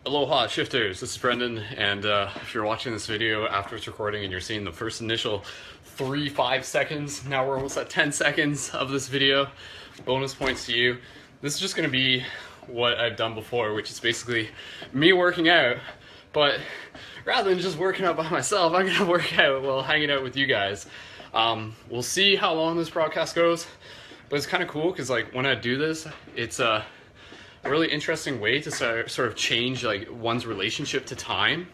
Aloha shifters, this is Brendan, and if you're watching this video after it's recording and you're seeing the first initial 5 seconds, now we're almost at 10 seconds of this video, bonus points to you. This is just going to be what I've done before, which is basically me working out, but rather than just working out by myself, I'm going to work out while hanging out with you guys. We'll see how long this broadcast goes, but it's kind of cool because like when I do this, it's a really interesting way to sort of change like one's relationship to time.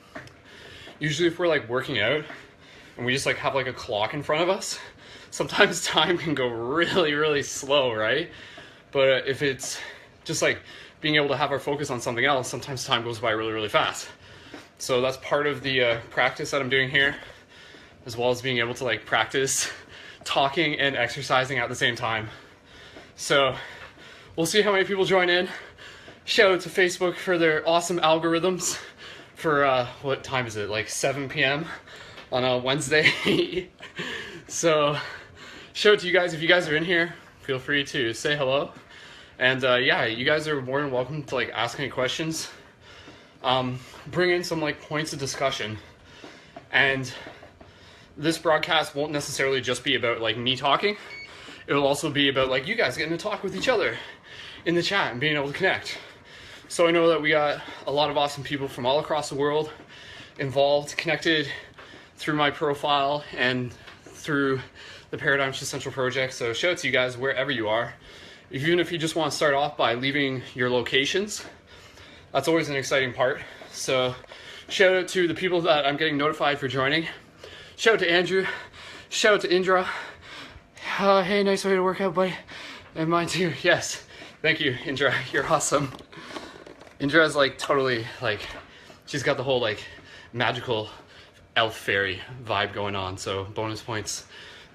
Usually if we're like working out and we just like have like a clock in front of us, sometimes time can go really slow, right? But if it's just like being able to have our focus on something else, sometimes time goes by really fast. So that's part of the practice that I'm doing here, as well as being able to like practice talking and exercising at the same time. So we'll see how many people join in. Shout out to Facebook for their awesome algorithms for, what time is it, like 7 p.m. on a Wednesday. So shout out to you guys. If you guys are in here, feel free to say hello. And yeah, you guys are more than welcome to like ask any questions. Bring in some like points of discussion. And this broadcast won't necessarily just be about like me talking. It will also be about like you guys getting to talk with each other in the chat and being able to connect. So I know that we got a lot of awesome people from all across the world involved, connected through my profile and through the Paradigm Shift Central project. So shout out to you guys wherever you are. Even if you just want to start off by leaving your locations, that's always an exciting part. So shout out to the people that I'm getting notified for joining. Shout out to Andrew. Shout out to Indra. Hey, nice way to work out, buddy. And mine too. Yes. Thank you, Indra. You're awesome. Indra's like totally like, she's got the whole like magical elf fairy vibe going on. So bonus points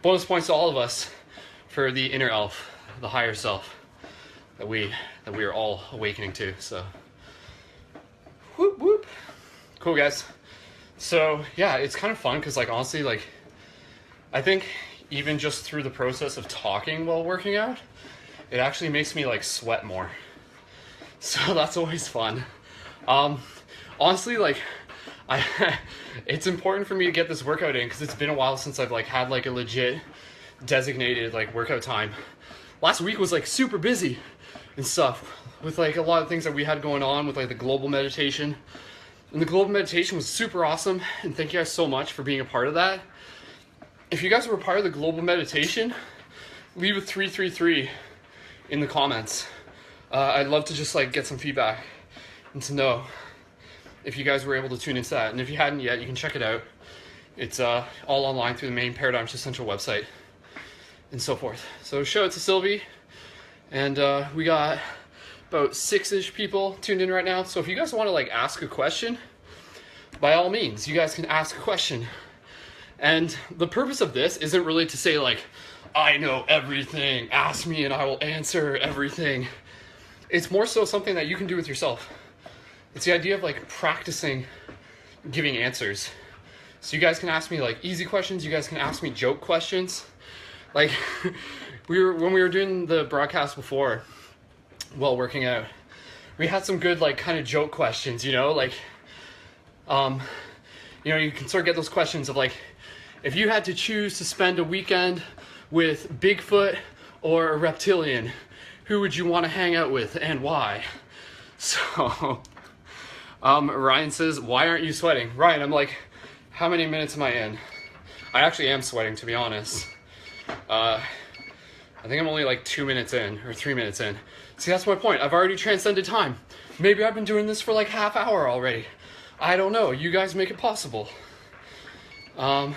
to all of us for the inner elf, the higher self that we are all awakening to. So whoop whoop. Cool guys. So yeah, it's kind of fun because like honestly, like I think even just through the process of talking while working out, it actually makes me like sweat more. So that's always fun. Honestly, like it's important for me to get this workout in because it's been a while since I've like had like a legit designated like workout time. Last week was like super busy and stuff with like a lot of things that we had going on with like the global meditation. And the global meditation was super awesome, and thank you guys so much for being a part of that. If you guys were a part of the global meditation, leave a 333 in the comments. I'd love to just like get some feedback and to know if you guys were able to tune into that. And if you hadn't yet, you can check it out. It's all online through the main Paradigm Shift Central website and so forth. So shout out to Sylvie. And we got about 6-ish people tuned in right now. So if you guys want to like ask a question, by all means, you guys can ask a question. And the purpose of this isn't really to say like, I know everything, ask me and I will answer everything. It's more so something that you can do with yourself. It's the idea of like practicing giving answers. So you guys can ask me like easy questions, you guys can ask me joke questions. Like when we were doing the broadcast before while working out, we had some good like kind of joke questions, you know, like you know, you can sort of get those questions of like, if you had to choose to spend a weekend with Bigfoot or a reptilian, who would you want to hang out with and why? So, Ryan says, why aren't you sweating? Ryan, I'm like, how many minutes am I in? I actually am sweating, to be honest. I think I'm only like 2 minutes in, or 3 minutes in. See, that's my point. I've already transcended time. Maybe I've been doing this for like half hour already. I don't know. You guys make it possible. 5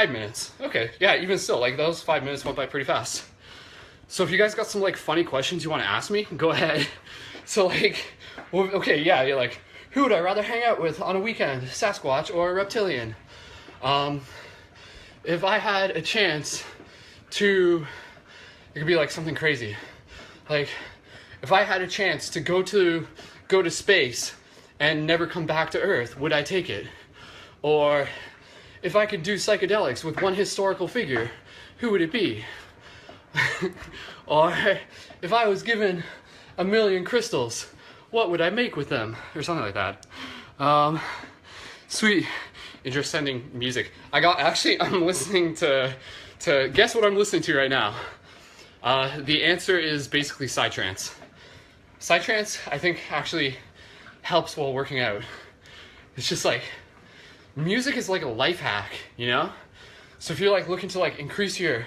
minutes. Okay, yeah, even still, like those 5 minutes went by pretty fast. So if you guys got some like funny questions you want to ask me, go ahead. So like, well, okay, yeah, you're like, who would I rather hang out with on a weekend, Sasquatch or a reptilian? If I had a chance to, it could be like something crazy. Like, if I had a chance to go to space and never come back to Earth, would I take it? Or if I could do psychedelics with one historical figure, who would it be? Or if I was given 1,000,000 crystals, what would I make with them? Or something like that. Sweet. Idris sending music. I'm listening to guess what I'm listening to right now. The answer is basically psytrance. Psytrance, I think, actually helps while working out. It's just like, music is like a life hack, you know? So if you're like looking to like increase your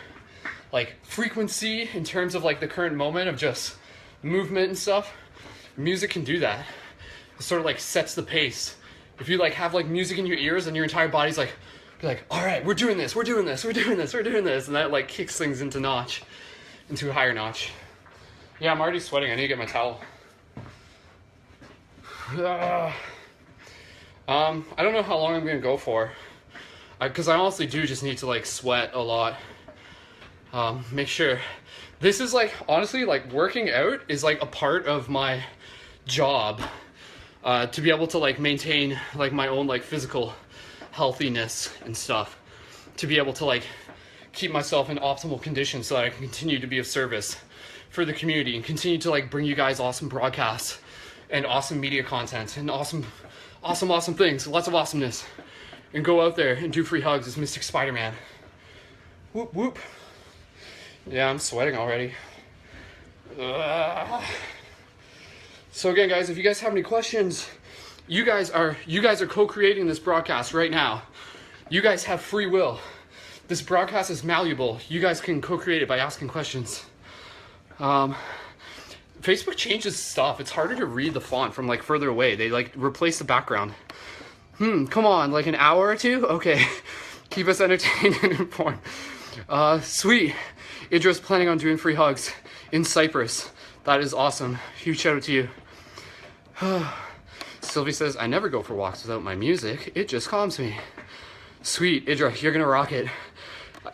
like frequency in terms of like the current moment of just movement and stuff, music can do that. It sort of like sets the pace. If you like have like music in your ears and your entire body's like, you're like, all right, we're doing this, we're doing this, we're doing this, we're doing this, and that like kicks things into a higher notch. Yeah, I'm already sweating. I need to get my towel. I don't know how long I'm gonna go for, because I honestly do just need to like sweat a lot. Make sure. This is like, honestly, like working out is like a part of my job, to be able to like maintain like my own like physical healthiness and stuff, to be able to like keep myself in optimal condition so that I can continue to be of service for the community and continue to like bring you guys awesome broadcasts and awesome media content and awesome things, lots of awesomeness, and go out there and do free hugs as Mystic Spider-Man. Whoop whoop. Yeah, I'm sweating already. So again, guys, if you guys have any questions, you guys are co-creating this broadcast right now. You guys have free will. This broadcast is malleable. You guys can co-create it by asking questions. Facebook changes stuff. It's harder to read the font from like further away. They like replace the background. Come on, like an hour or two? Okay. Keep us entertained and informed. Sweet. Idris planning on doing free hugs in Cyprus. That is awesome. Huge shout out to you. Sylvie says, I never go for walks without my music. It just calms me. Sweet. Idris, you're gonna rock it.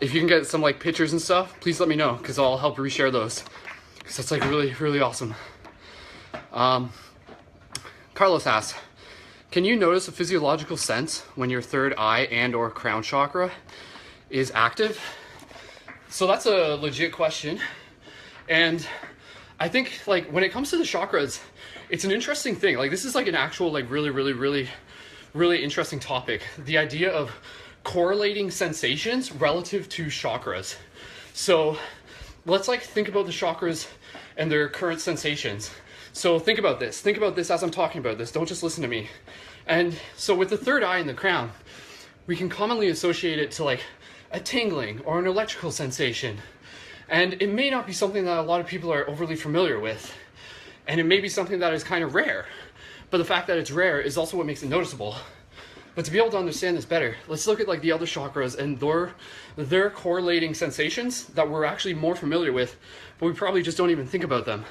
If you can get some like pictures and stuff, please let me know, because I'll help reshare those. Because that's like really, really awesome. Carlos asks, can you notice a physiological sense when your third eye and or crown chakra is active? So that's a legit question. And I think like when it comes to the chakras, it's an interesting thing. Like this is like an actual like really interesting topic. The idea of correlating sensations relative to chakras. So let's like think about the chakras and their current sensations. So think about this as I'm talking about this. Don't just listen to me. And so with the third eye and the crown, we can commonly associate it to like a tingling or an electrical sensation. And it may not be something that a lot of people are overly familiar with. And it may be something that is kind of rare. But the fact that it's rare is also what makes it noticeable. But to be able to understand this better, let's look at like the other chakras and their correlating sensations that we're actually more familiar with, but we probably just don't even think about them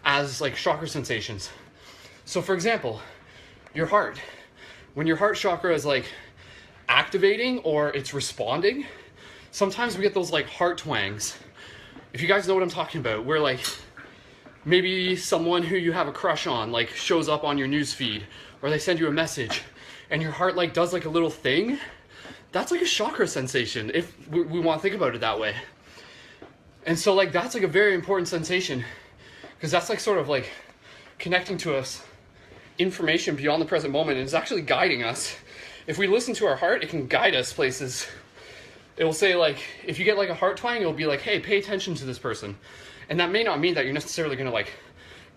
as like chakra sensations. So for example, your heart. When your heart chakra is like activating or it's responding, sometimes we get those like heart twangs. If you guys know what I'm talking about, where like maybe someone who you have a crush on like shows up on your news feed, or they send you a message and your heart like does like a little thing. That's like a chakra sensation if we want to think about it that way. And so like that's like a very important sensation, because that's like sort of like connecting to us information beyond the present moment, and it's actually guiding us. If we listen to our heart, it can guide us places. It will say like, if you get like a heart twang, it'll be like, hey, pay attention to this person. And that may not mean that you're necessarily going to like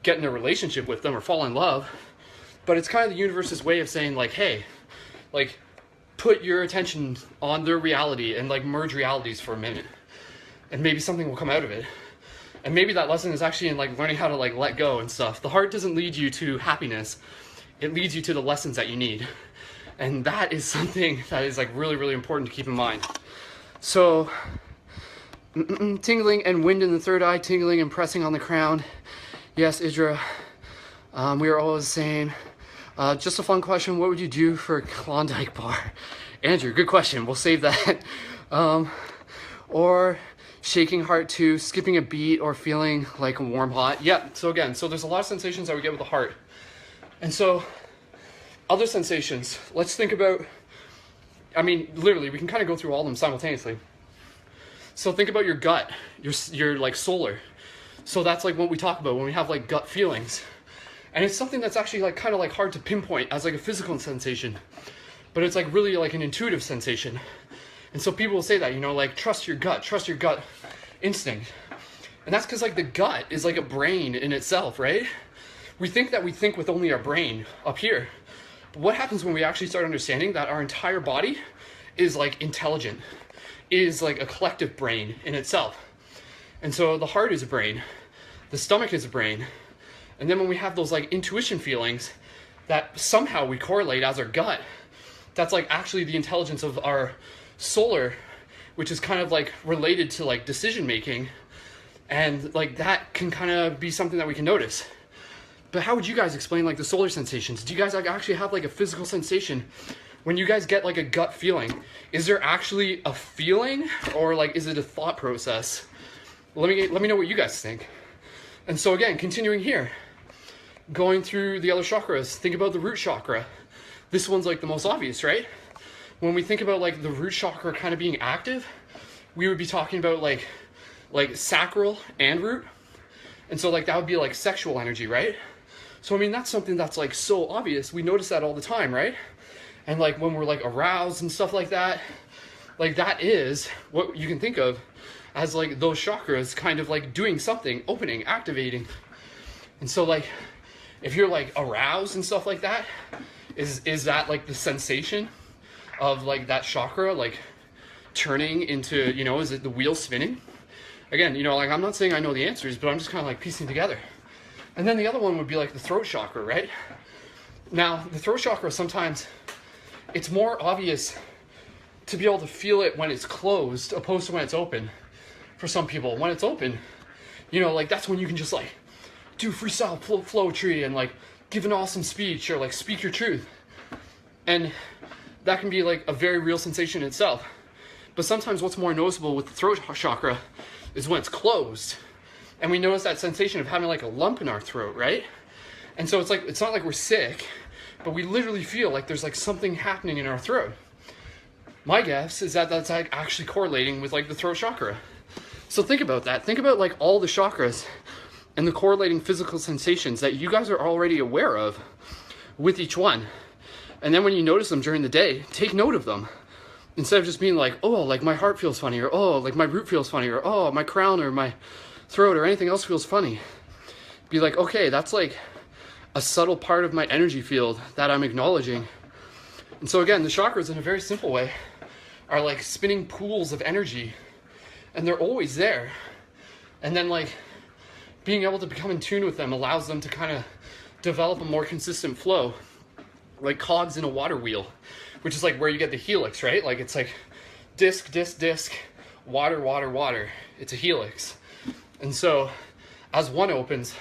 get in a relationship with them or fall in love, but it's kind of the universe's way of saying like, hey, like put your attention on their reality and like merge realities for a minute, and maybe something will come out of it. And maybe that lesson is actually in like learning how to like let go and stuff. The heart doesn't lead you to happiness. It leads you to the lessons that you need. And that is something that is like really important to keep in mind. So, tingling and wind in the third eye, tingling and pressing on the crown. Yes, Idra, we are all the same. Just a fun question, what would you do for a Klondike bar? Andrew, good question, we'll save that. Or shaking heart too, skipping a beat, or feeling like warm hot. Yeah, so again, so there's a lot of sensations that we get with the heart. And so, other sensations, let's think about, I mean, literally, we can kind of go through all of them simultaneously. So think about your gut, your like solar. So that's like what we talk about when we have like gut feelings. And it's something that's actually like kind of like hard to pinpoint as like a physical sensation, but it's like really like an intuitive sensation. And so people will say that, you know, like trust your gut instinct. And that's because like the gut is like a brain in itself, right? We think that we think with only our brain up here. But what happens when we actually start understanding that our entire body is like intelligent, is like a collective brain in itself. And so the heart is a brain, the stomach is a brain. And then when we have those like intuition feelings that somehow we correlate as our gut, that's like actually the intelligence of our solar, which is kind of like related to like decision making. And like that can kind of be something that we can notice. But how would you guys explain like the solar sensations? Do you guys like actually have like a physical sensation when you guys get like a gut feeling? Is there actually a feeling, or like is it a thought process? Let me know what you guys think. And so again, continuing here, going through the other chakras, think about the root chakra. This one's like the most obvious, right? When we think about like the root chakra kind of being active, we would be talking about like sacral and root. And so like that would be like sexual energy, right? So I mean, that's something that's like so obvious. We notice that all the time, right? And like when we're like aroused and stuff like that is what you can think of as like those chakras kind of like doing something, opening, activating. And so like if you're like aroused and stuff like that, is that like the sensation of like that chakra like turning into, you know, is it the wheel spinning? Again, you know, like I'm not saying I know the answers, but I'm just kind of like piecing together. And then the other one would be like the throat chakra, right? Now, the throat chakra, sometimes it's more obvious to be able to feel it when it's closed opposed to when it's open. For some people, when it's open, you know, like that's when you can just like do freestyle flow tree and like give an awesome speech or like speak your truth. And that can be like a very real sensation in itself. But sometimes what's more noticeable with the throat chakra is when it's closed. And we notice that sensation of having like a lump in our throat, right? And so it's like, it's not like we're sick, but we literally feel like there's like something happening in our throat. My guess is that that's like actually correlating with like the throat chakra. So think about that. Think about like all the chakras and the correlating physical sensations that you guys are already aware of with each one. And then when you notice them during the day, take note of them. Instead of just being like, oh, like my heart feels funny, or oh, like my root feels funny, or oh, my crown or my throat or anything else feels funny. Be like, okay, that's like a subtle part of my energy field that I'm acknowledging. And so again, the chakras in a very simple way are like spinning pools of energy, and they're always there. And then like being able to become in tune with them allows them to kind of develop a more consistent flow, like cogs in a water wheel, which is like where you get the helix, right? Like it's like disc, disc, disc, water, water, water. It's a helix. And so as one opens,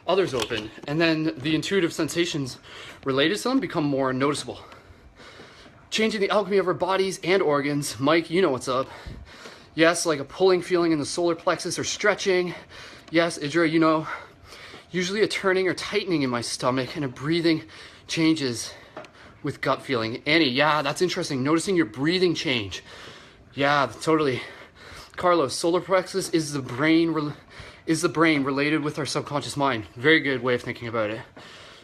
others open, and then the intuitive sensations related to them become more noticeable. Changing the alchemy of our bodies and organs. Mike, you know what's up. Yes, like a pulling feeling in the solar plexus or stretching. Yes, Idra, you know, usually a turning or tightening in my stomach and a breathing changes with gut feeling. Annie, yeah, that's interesting. Noticing your breathing change. Yeah, totally. Carlos, solar plexus is the brain related with our subconscious mind. Very good way of thinking about it.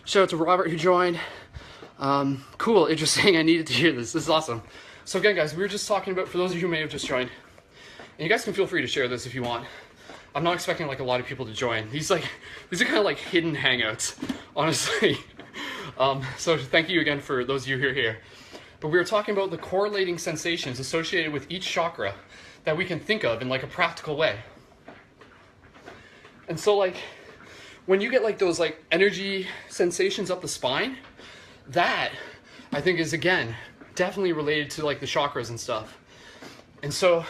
Shout out to Robert who joined. Cool, interesting. I needed to hear this. This is awesome. So again, guys, we were just talking about, for those of you who may have just joined, and you guys can feel free to share this if you want. I'm not expecting like a lot of people to join. These are kind of like hidden hangouts, honestly. So thank you again for those of you who are here. But we were talking about the correlating sensations associated with each chakra that we can think of in like a practical way. And so like when you get like those like energy sensations up the spine, that I think is again definitely related to like the chakras and stuff. And so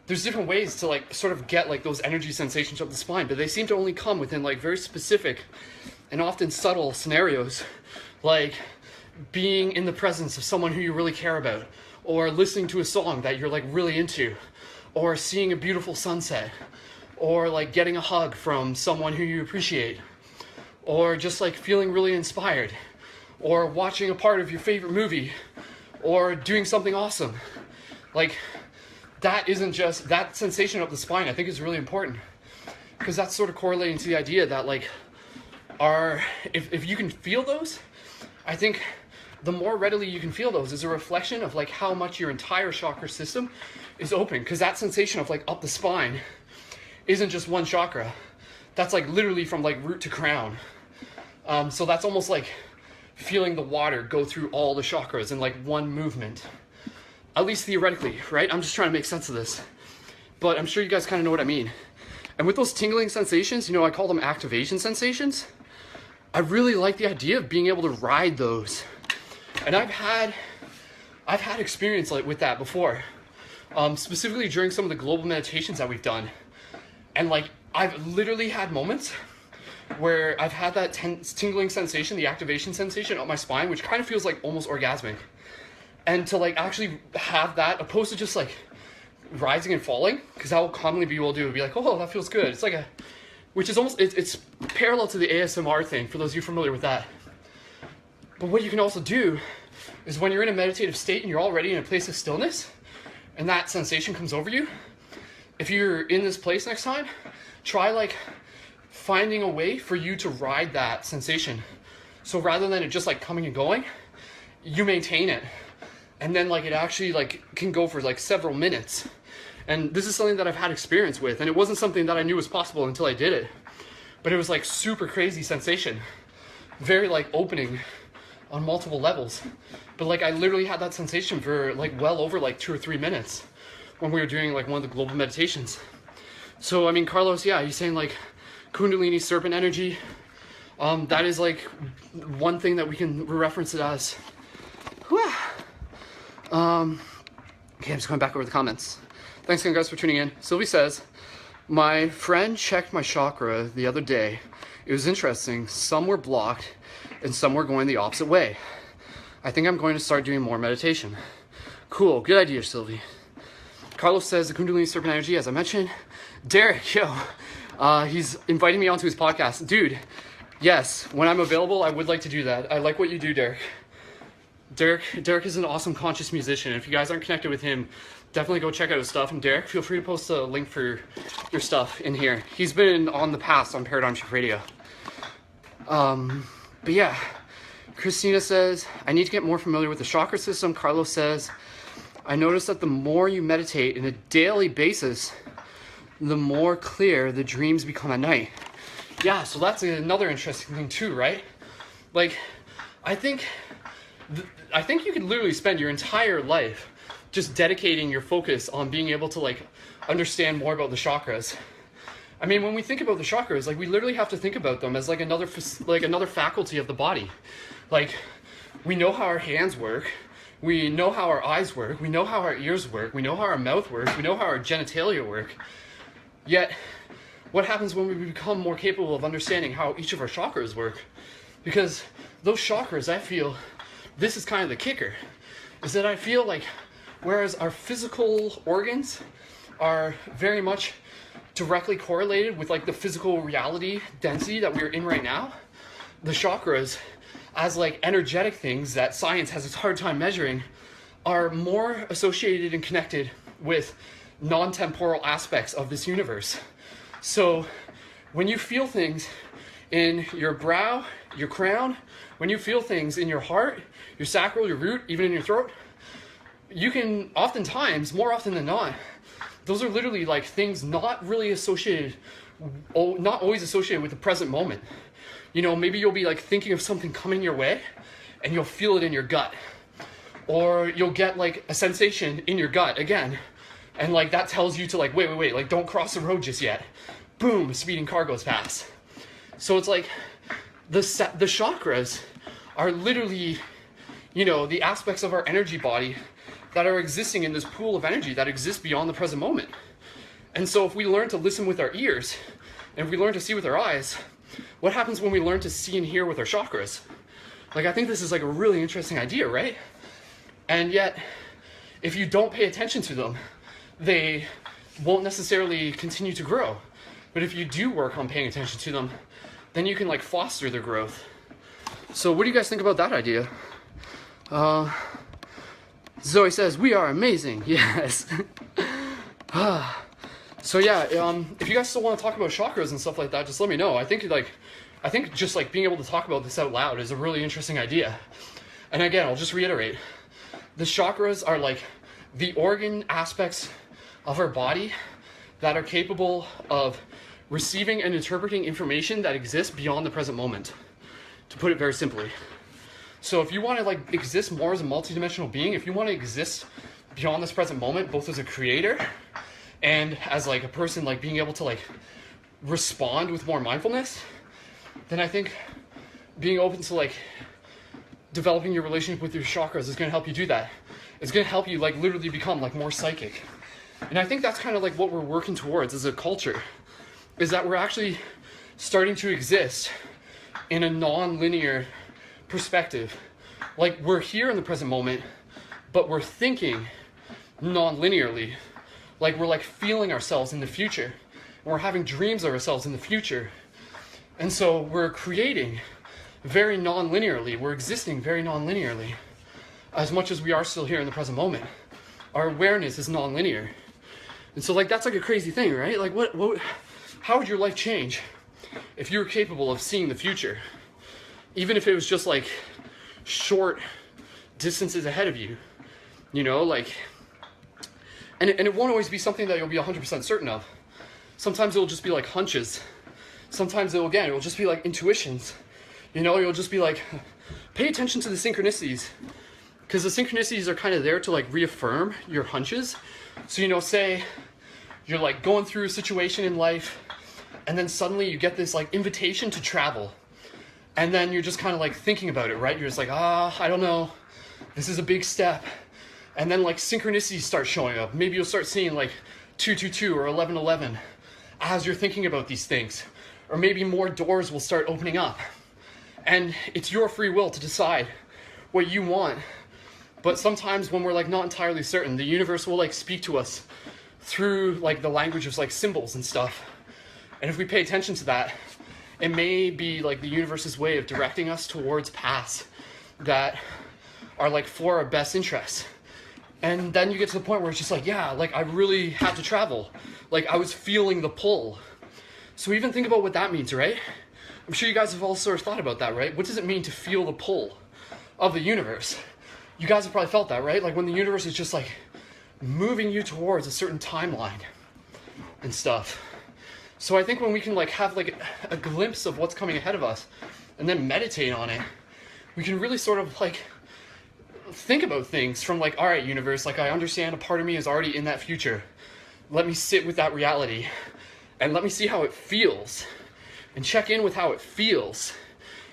there's different ways to like sort of get like those energy sensations up the spine, but they seem to only come within like very specific and often subtle scenarios, like being in the presence of someone who you really care about, or listening to a song that you're like really into, or seeing a beautiful sunset, or like getting a hug from someone who you appreciate, or just like feeling really inspired, or watching a part of your favorite movie, or doing something awesome. Like that isn't just, that sensation up the spine I think is really important, because that's sort of correlating to the idea that like are, if you can feel those, I think the more readily you can feel those is a reflection of like how much your entire chakra system is open. Because that sensation of like up the spine isn't just one chakra. That's like literally from like root to crown. So that's almost like feeling the water go through all the chakras in like one movement. At least theoretically, right? I'm just trying to make sense of this. But I'm sure you guys kind of know what I mean. And with those tingling sensations, you know, I call them activation sensations. I really like the idea of being able to ride those. And I've had experience like with that before. Specifically during some of the global meditations that we've done. And like, I've literally had moments where I've had that tingling sensation, the activation sensation up my spine, which kind of feels like almost orgasmic. And to like actually have that, opposed to just like rising and falling, because that will commonly be what we'll do. It'll be like, oh, that feels good. It's like which is almost, it's parallel to the ASMR thing, for those of you familiar with that. But what you can also do is when you're in a meditative state and you're already in a place of stillness, and that sensation comes over you, if you're in this place next time, try like finding a way for you to ride that sensation. So rather than it just like coming and going, you maintain it. And then like it actually like can go for like several minutes. And this is something that I've had experience with, and it wasn't something that I knew was possible until I did it. But it was like super crazy sensation. Very like opening on multiple levels. But like I literally had that sensation for like well over like 2 or 3 minutes when we were doing like one of the global meditations. So I mean, Carlos, yeah, he's saying like Kundalini serpent energy. That is like one thing that we can reference it as. Okay, I'm just going back over the comments. Thanks again, guys, for tuning in. Sylvie says, my friend checked my chakra the other day. It was interesting. Some were blocked and some were going the opposite way. I think I'm going to start doing more meditation. Cool, good idea, Sylvie. Carlos says the Kundalini serpent energy, as I mentioned. Derek, yo, he's inviting me onto his podcast. Dude, yes, when I'm available, I would like to do that. I like what you do, Derek. Derek is an awesome conscious musician. If you guys aren't connected with him, definitely go check out his stuff. And Derek, feel free to post a link for your stuff in here. He's been on the past on Paradigm Shift Radio. But yeah, Christina says, I need to get more familiar with the chakra system. Carlos says, I noticed that the more you meditate on a daily basis, the more clear the dreams become at night. Yeah, so that's another interesting thing too, right? Like, I think you could literally spend your entire life just dedicating your focus on being able to like understand more about the chakras. I mean, when we think about the chakras, like we literally have to think about them as like another faculty of the body. Like, we know how our hands work, we know how our eyes work, we know how our ears work, we know how our mouth works, we know how our genitalia work. Yet, what happens when we become more capable of understanding how each of our chakras work? Because those chakras, I feel, this is kind of the kicker, is that I feel like whereas our physical organs are very much directly correlated with like the physical reality density that we're in right now, the chakras, as like energetic things that science has a hard time measuring, are more associated and connected with non-temporal aspects of this universe. So when you feel things in your brow, your crown, when you feel things in your heart, your sacral, your root, even in your throat, you can oftentimes, more often than not, those are literally like things not really associated, not always associated with the present moment. You know, maybe you'll be like thinking of something coming your way and you'll feel it in your gut. Or you'll get like a sensation in your gut again. And like that tells you to like, wait, like don't cross the road just yet. Boom, a speeding car goes past. So it's like the chakras are literally, you know, the aspects of our energy body that are existing in this pool of energy that exists beyond the present moment. And so if we learn to listen with our ears, and if we learn to see with our eyes, what happens when we learn to see and hear with our chakras? Like, I think this is like a really interesting idea, right? And yet, if you don't pay attention to them, they won't necessarily continue to grow. But if you do work on paying attention to them, then you can like foster their growth. So what do you guys think about that idea? Zoe says, we are amazing. Yes. So yeah, if you guys still want to talk about chakras and stuff like that, just let me know. I think like I think just like being able to talk about this out loud is a really interesting idea. And again, I'll just reiterate, the chakras are like the organ aspects of our body that are capable of receiving and interpreting information that exists beyond the present moment, to put it very simply. So if you want to like exist more as a multidimensional being, if you want to exist beyond this present moment, both as a creator and as like a person like being able to like respond with more mindfulness, then I think being open to like developing your relationship with your chakras is going to help you do that. It's going to help you like literally become like more psychic. And I think that's kind of like what we're working towards as a culture, is that we're actually starting to exist in a non-linear perspective. Like we're here in the present moment, but we're thinking non-linearly. Like we're like feeling ourselves in the future. And we're having dreams of ourselves in the future. And so we're creating very non-linearly. We're existing very non-linearly. As much as we are still here in the present moment, our awareness is non-linear. And so like that's like a crazy thing, right? Like how would your life change if you were capable of seeing the future? Even if it was just like short distances ahead of you, you know, like, and it won't always be something that you'll be 100% certain of. Sometimes it'll just be like hunches. Sometimes it will just be like intuitions. You know, you'll just be like, pay attention to the synchronicities, because the synchronicities are kind of there to like reaffirm your hunches. So, you know, say you're like going through a situation in life, and then suddenly you get this like invitation to travel. And then you're just kind of like thinking about it, right? You're just like, I don't know. This is a big step. And then like synchronicities start showing up. Maybe you'll start seeing like 222 or 1111 as you're thinking about these things. Or maybe more doors will start opening up. And it's your free will to decide what you want. But sometimes when we're like not entirely certain, the universe will like speak to us through like the language of like symbols and stuff. And if we pay attention to that, it may be like the universe's way of directing us towards paths that are like for our best interests. And then you get to the point where it's just like, yeah, like I really had to travel. Like I was feeling the pull. So even think about what that means, right? I'm sure you guys have all sort of thought about that, right? What does it mean to feel the pull of the universe? You guys have probably felt that, right? Like when the universe is just like moving you towards a certain timeline and stuff. So I think when we can like have like a glimpse of what's coming ahead of us and then meditate on it, we can really sort of like think about things from like, all right, universe, like I understand a part of me is already in that future. Let me sit with that reality and let me see how it feels and check in with how it feels.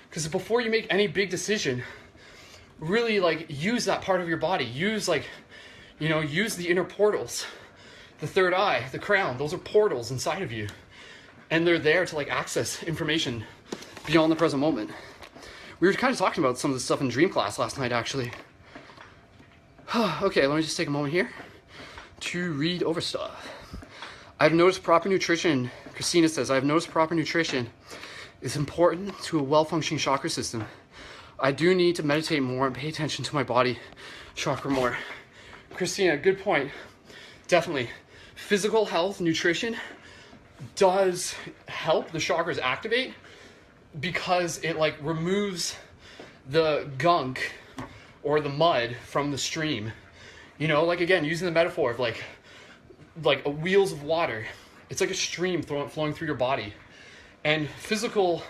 Because before you make any big decision, really like use that part of your body. Use like, you know, use the inner portals, the third eye, the crown. Those are portals inside of you. And they're there to like access information beyond the present moment. We were kind of talking about some of this stuff in dream class last night, actually. Okay, let me just take a moment here to read over stuff. I've noticed proper nutrition, Christina says, I've noticed proper nutrition is important to a well-functioning chakra system. I do need to meditate more and pay attention to my body chakra more. Christina, good point. Definitely. Physical health, nutrition does help the chakras activate because it like removes the gunk or the mud from the stream. You know, like again, using the metaphor of like wheels of water. It's like a stream flowing through your body. And physical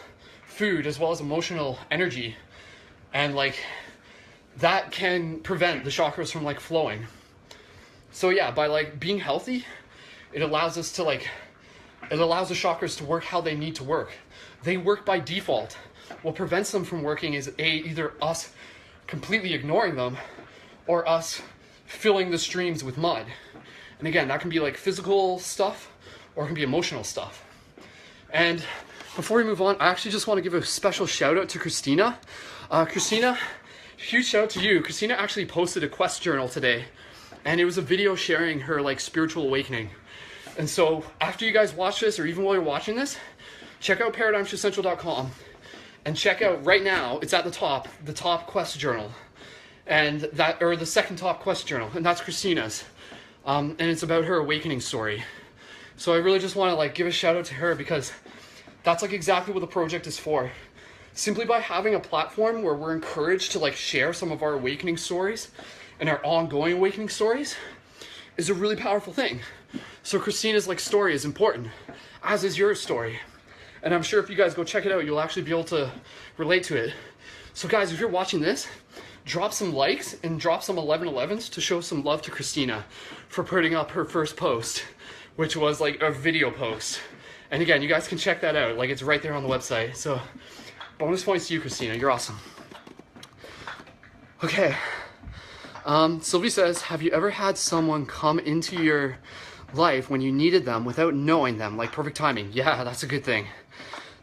food as well as emotional energy and like that can prevent the chakras from like flowing. So yeah, by like being healthy, it allows us to like, it allows the chakras to work how they need to work. They work by default. What prevents them from working is either us completely ignoring them or us filling the streams with mud. And again, that can be like physical stuff or it can be emotional stuff. And before we move on, I actually just want to give a special shout out to Christina. Christina, huge shout out to you. Christina actually posted a quest journal today and it was a video sharing her like spiritual awakening. And so after you guys watch this, or even while you're watching this, check out paradigmshiftcentral.com and check out right now, it's at the top quest journal. And that, or the second top quest journal, and that's Christina's. And it's about her awakening story. So I really just want to like give a shout out to her because That's like exactly what the project is for. Simply by having a platform where we're encouraged to like share some of our awakening stories and our ongoing awakening stories is a really powerful thing. So Christina's like story is important, as is your story. And I'm sure if you guys go check it out, you'll actually be able to relate to it. So guys, if you're watching this, drop some likes and drop some 1111s to show some love to Christina for putting up her first post, which was like a video post. And again, you guys can check that out. Like, it's right there on the website. So bonus points to you, Christina. You're awesome. Okay. Sylvie says, have you ever had someone come into your life when you needed them without knowing them? Like perfect timing. Yeah, that's a good thing.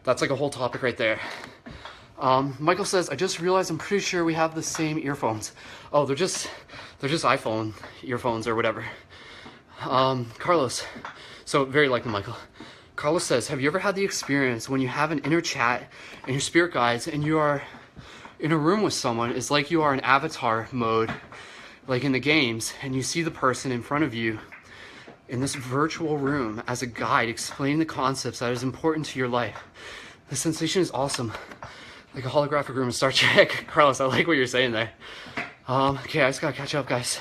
That's like a whole topic right there. Michael says, I just realized I'm pretty sure we have the same earphones. Oh, they're just iPhone earphones or whatever. Carlos, so very likely Michael. Carlos says, have you ever had the experience when you have an inner chat and your spirit guides and you are in a room with someone, it's like you are in avatar mode, like in the games, and you see the person in front of you in this virtual room as a guide explaining the concepts that is important to your life. The sensation is awesome. Like a holographic room in Star Trek. Carlos, I like what you're saying there. Okay, I just gotta catch up, guys.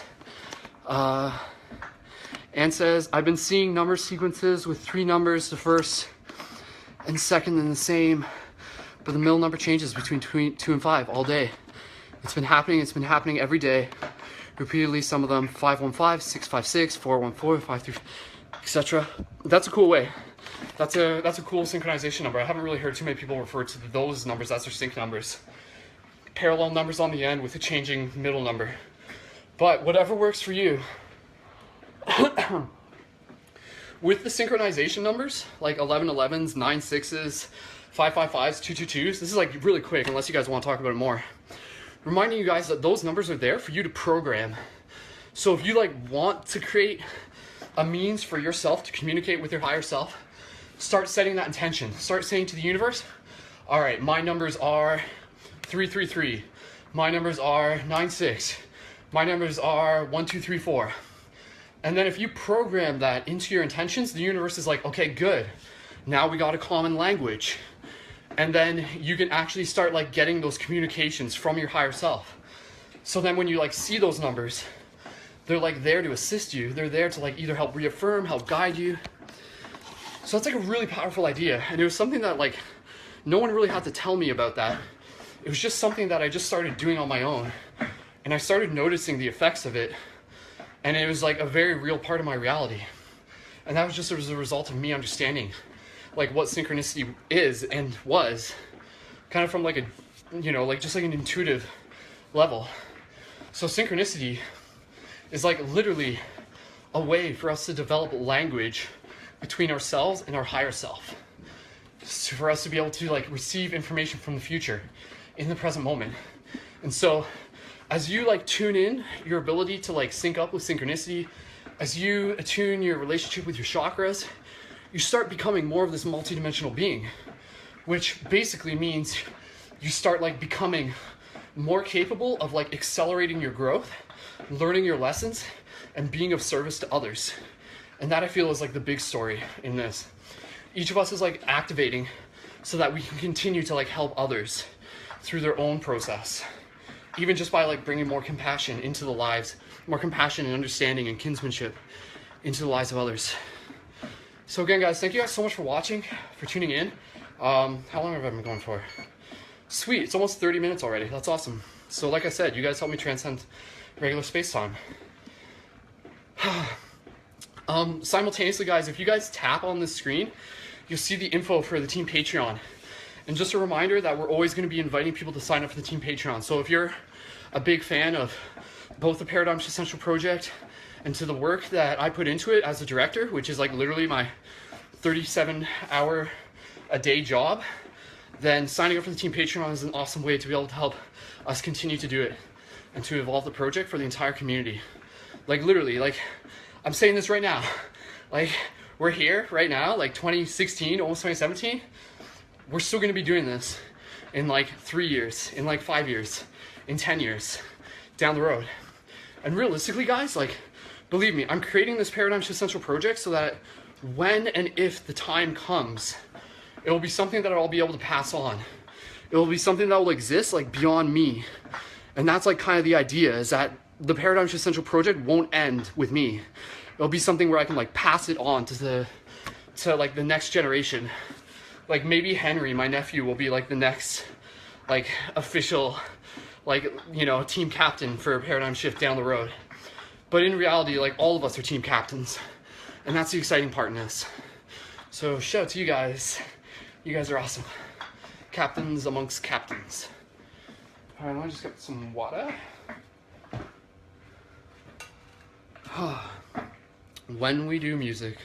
Anne says, I've been seeing number sequences with 3 numbers, the first and second in the same, but the middle number changes between 2 and 5 all day. It's been happening every day. Repeatedly, some of them 515, 656, 414, 53, etc. That's a cool way. That's a cool synchronization number. I haven't really heard too many people refer to those numbers as their sync numbers. Parallel numbers on the end with a changing middle number. But whatever works for you. With the synchronization numbers, like 1111s, 96s, 555s, 222s, this is like really quick unless you guys want to talk about it more. Reminding you guys that those numbers are there for you to program. So if you like want to create a means for yourself to communicate with your higher self, start setting that intention. Start saying to the universe, all right, my numbers are 333. My numbers are 96. My numbers are 1234. And then if you program that into your intentions, the universe is like, okay, good. Now we got a common language. And then you can actually start like getting those communications from your higher self. So then when you like see those numbers, they're like there to assist you. They're there to like either help reaffirm, help guide you. So that's like a really powerful idea. And it was something that like, no one really had to tell me about that. It was just something that I just started doing on my own. And I started noticing the effects of it. And it was like a very real part of my reality. And that was just as a result of me understanding like what synchronicity is and was, kind of from like a, you know, like just like an intuitive level. So synchronicity is like literally a way for us to develop language between ourselves and our higher self. So for us to be able to like receive information from the future in the present moment. And so as you like tune in your ability to like sync up with synchronicity, as you attune your relationship with your chakras, you start becoming more of this multidimensional being, which basically means you start like becoming more capable of like accelerating your growth, learning your lessons, and being of service to others. And that I feel is like the big story in this. Each of us is like activating so that we can continue to like help others through their own process. Even just by like bringing more compassion into the lives, more compassion and understanding and kinsmanship into the lives of others. So again, guys, thank you guys so much for watching, for tuning in. How long have I been going for? Sweet, it's almost 30 minutes already. That's awesome. So like I said, you guys help me transcend regular space-time. Simultaneously, guys, if you guys tap on this screen, you'll see the info for the Team Patreon. And just a reminder that we're always going to be inviting people to sign up for the Team Patreon. So if you're a big fan of both the Paradigm Shift Central project and to the work that I put into it as a director, which is like literally my 37-hour-a-day job, then signing up for the Team Patreon is an awesome way to be able to help us continue to do it and to evolve the project for the entire community. Like literally, like I'm saying this right now, like we're here right now, like 2016, almost 2017, we're still gonna be doing this in like 3 years, in like 5 years, in 10 years, down the road. And realistically, guys, like, believe me, I'm creating this Paradigm Shift Central project so that when and if the time comes, It will be something that I'll be able to pass on. It will be something that will exist like beyond me. And that's like kind of the idea, is that the Paradigm Shift Central project won't end with me. It'll be something where I can like pass it on to like the next generation. Like maybe Henry, my nephew, will be like the next like official, like, you know, team captain for Paradigm Shift down the road. But in reality, like, all of us are team captains, and that's the exciting part in this. So shout out to you guys. You guys are awesome. Captains amongst captains. All right, let me just get some water. When we do music,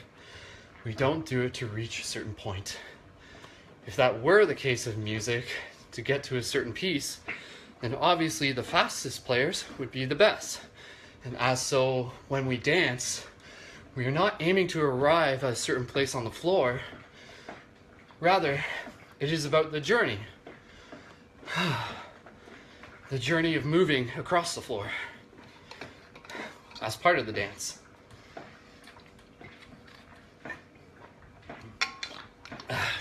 we don't do it to reach a certain point. If that were the case of music, to get to a certain piece, then obviously the fastest players would be the best. And as so, when we dance, we are not aiming to arrive at a certain place on the floor. Rather, it is about the journey. The journey of moving across the floor as part of the dance.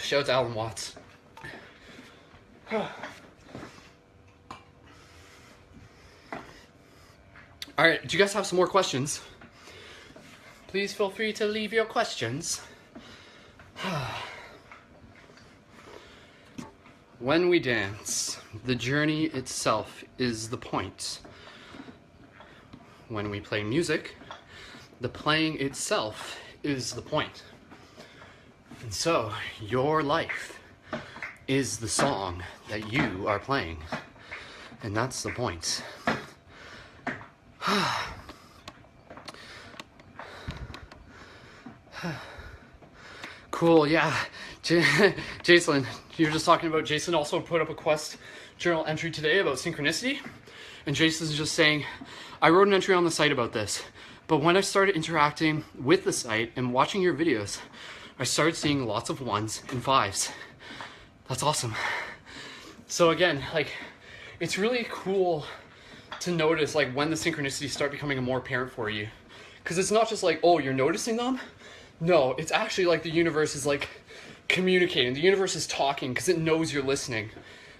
Shout out to Alan Watts. All right, do you guys have some more questions? Please feel free to leave your questions. When we dance, the journey itself is the point. When we play music, the playing itself is the point. And so, your life is the song that you are playing. And that's the point. Cool, yeah. Jason, you were just talking about, Jason also put up a Quest journal entry today about synchronicity. And Jason's just saying, I wrote an entry on the site about this, but when I started interacting with the site and watching your videos, I started seeing lots of 1s and 5s. That's awesome. So again, like, it's really cool to notice like when the synchronicities start becoming more apparent for you. Because it's not just like, oh, you're noticing them. No, it's actually like the universe is like communicating. The universe is talking because it knows you're listening.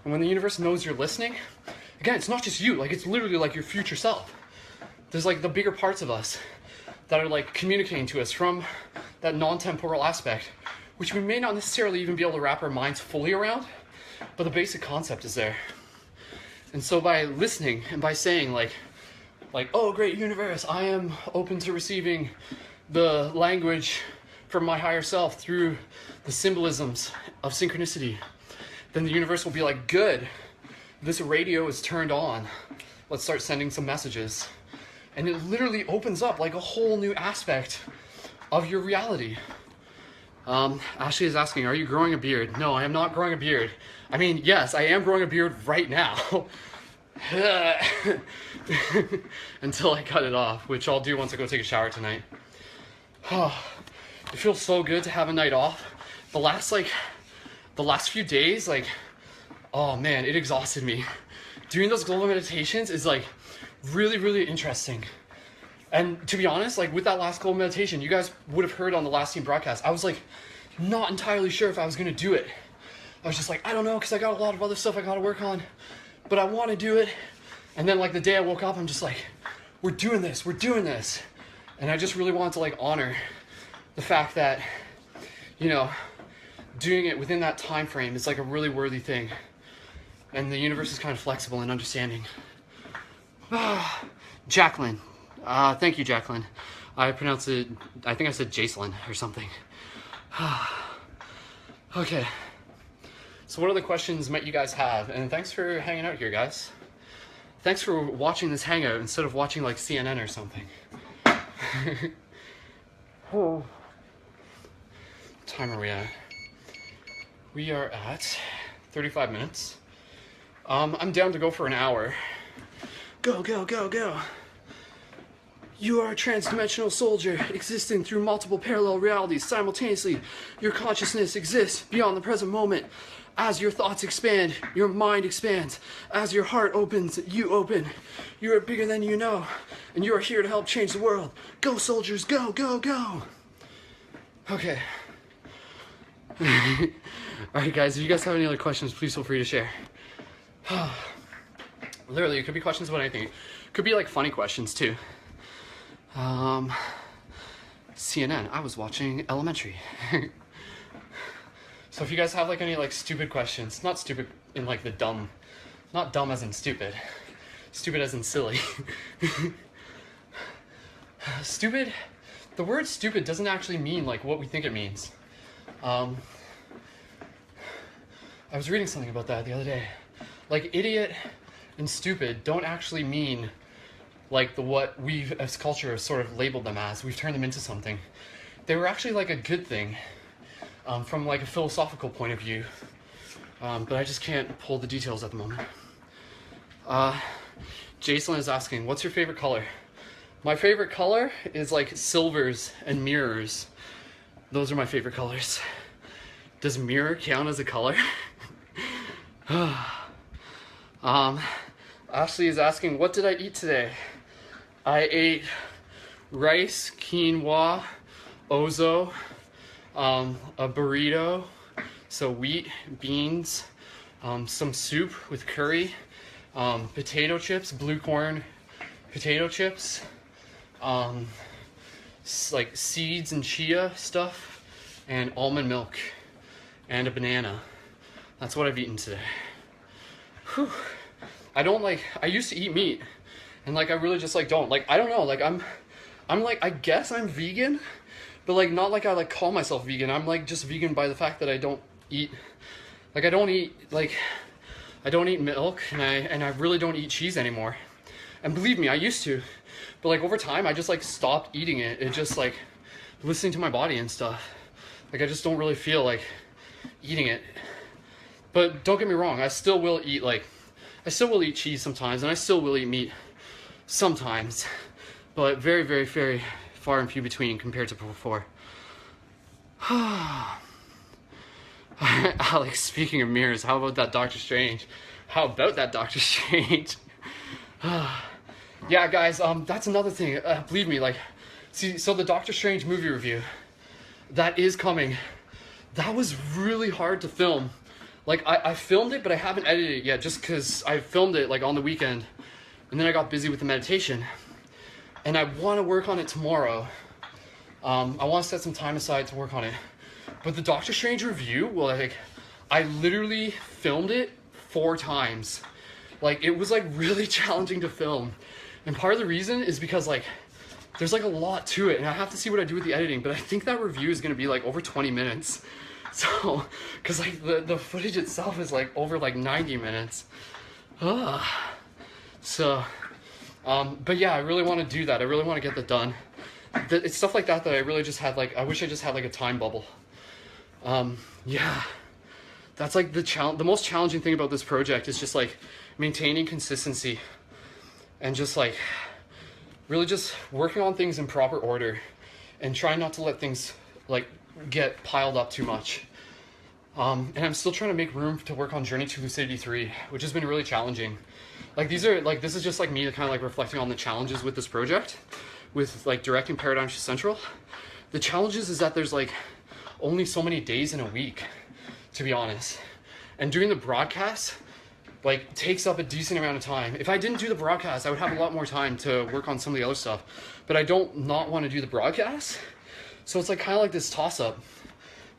And when the universe knows you're listening, again, it's not just you, like it's literally like your future self. There's like the bigger parts of us that are like communicating to us from that non-temporal aspect, which we may not necessarily even be able to wrap our minds fully around, but the basic concept is there. And so by listening and by saying like, oh, great universe, I am open to receiving the language from my higher self through the symbolisms of synchronicity, then the universe will be like, good, this radio is turned on. Let's start sending some messages. And it literally opens up like a whole new aspect of your reality. Ashley is asking, are you growing a beard? No, I am not growing a beard. I mean, yes, I am growing a beard right now. Until I cut it off, which I'll do once I go take a shower tonight. It feels so good to have a night off. The last few days, like, oh man, it exhausted me. Doing those global meditations is like really, really interesting. And to be honest, like with that last global meditation, you guys would have heard on the last team broadcast, I was like not entirely sure if I was gonna do it. I was just like, I don't know, because I got a lot of other stuff I gotta work on, but I want to do it. And then like the day I woke up, I'm just like, we're doing this. And I just really wanted to like honor the fact that, you know, doing it within that time frame is like a really worthy thing. And the universe is kind of flexible and understanding. Jacqueline. Thank you, Jacqueline. I pronounced it, I think I said Jacelyn or something. Okay. So what other questions might you guys have? And thanks for hanging out here, guys. Thanks for watching this Hangout instead of watching like CNN or something. What time are we at? We are at 35 minutes. I'm down to go for an hour. Go, go, go, go. You are a trans-dimensional soldier existing through multiple parallel realities simultaneously. Your consciousness exists beyond the present moment. As your thoughts expand, your mind expands. As your heart opens, you open. You are bigger than you know, and you are here to help change the world. Go, soldiers, go, go, go. Okay. Alright guys, if you guys have any other questions, please feel free to share. Literally, it could be questions about anything. It could be like funny questions too. CNN, I was watching Elementary. So if you guys have like any like stupid questions, not stupid in like the dumb, not dumb as in stupid, stupid as in silly. Stupid, the word stupid doesn't actually mean like what we think it means. I was reading something about that the other day. Like idiot and stupid don't actually mean like what we as culture have sort of labeled them as. We've turned them into something. They were actually like a good thing from like a philosophical point of view. But I just can't pull the details at the moment. Jason is asking, what's your favorite color? My favorite color is like silvers and mirrors. Those are my favorite colors. Does mirror count as a color? Ashley is asking, what did I eat today? I ate rice, quinoa, ozo, a burrito, so wheat, beans, some soup with curry, potato chips, blue corn potato chips, like seeds and chia stuff, and almond milk, and a banana. That's what I've eaten today. Whew. I don't like, I used to eat meat, and like I really just like don't. Like, I don't know, like I'm like, I guess I'm vegan, but like not like I like call myself vegan. I'm like just vegan by the fact that I don't eat, like I don't eat milk, and I really don't eat cheese anymore. And believe me, I used to, but like over time I just like stopped eating it. It just like listening to my body and stuff. Like I just don't really feel like eating it. But don't get me wrong, I still will eat cheese sometimes, and I still will eat meat sometimes, but very, very, very far and few between compared to before. Alex, speaking of mirrors, how about that Doctor Strange? How about that Doctor Strange? Yeah, guys, that's another thing. Believe me, like, see, so the Doctor Strange movie review, that is coming. That was really hard to film. Like, I filmed it, but I haven't edited it yet, just because I filmed it, like, on the weekend, and then I got busy with the meditation, and I want to work on it tomorrow. I want to set some time aside to work on it. But the Doctor Strange review, well, like, I literally filmed it 4 times. Like, it was, like, really challenging to film. And part of the reason is because, like, there's, like, a lot to it, and I have to see what I do with the editing, but I think that review is going to be, like, over 20 minutes. So, because, like, the footage itself is, like, over, like, 90 minutes. So, but yeah, I really want to do that. I really want to get that done. It's stuff like that that I really just had, like, I wish I just had, like, a time bubble. Yeah. That's, like, the most challenging thing about this project is just, like, maintaining consistency and just, like, really just working on things in proper order and trying not to let things, like, get piled up too much. And I'm still trying to make room to work on Journey to Lucidity 3, which has been really challenging. Like, this is just, like, me kind of, like, reflecting on the challenges with this project, with, like, directing Paradigm Shift Central. The challenges is that there's, like, only so many days in a week, to be honest. And doing the broadcast, like, takes up a decent amount of time. If I didn't do the broadcast, I would have a lot more time to work on some of the other stuff. But I don't not want to do the broadcast. So it's, like, kind of like this toss-up.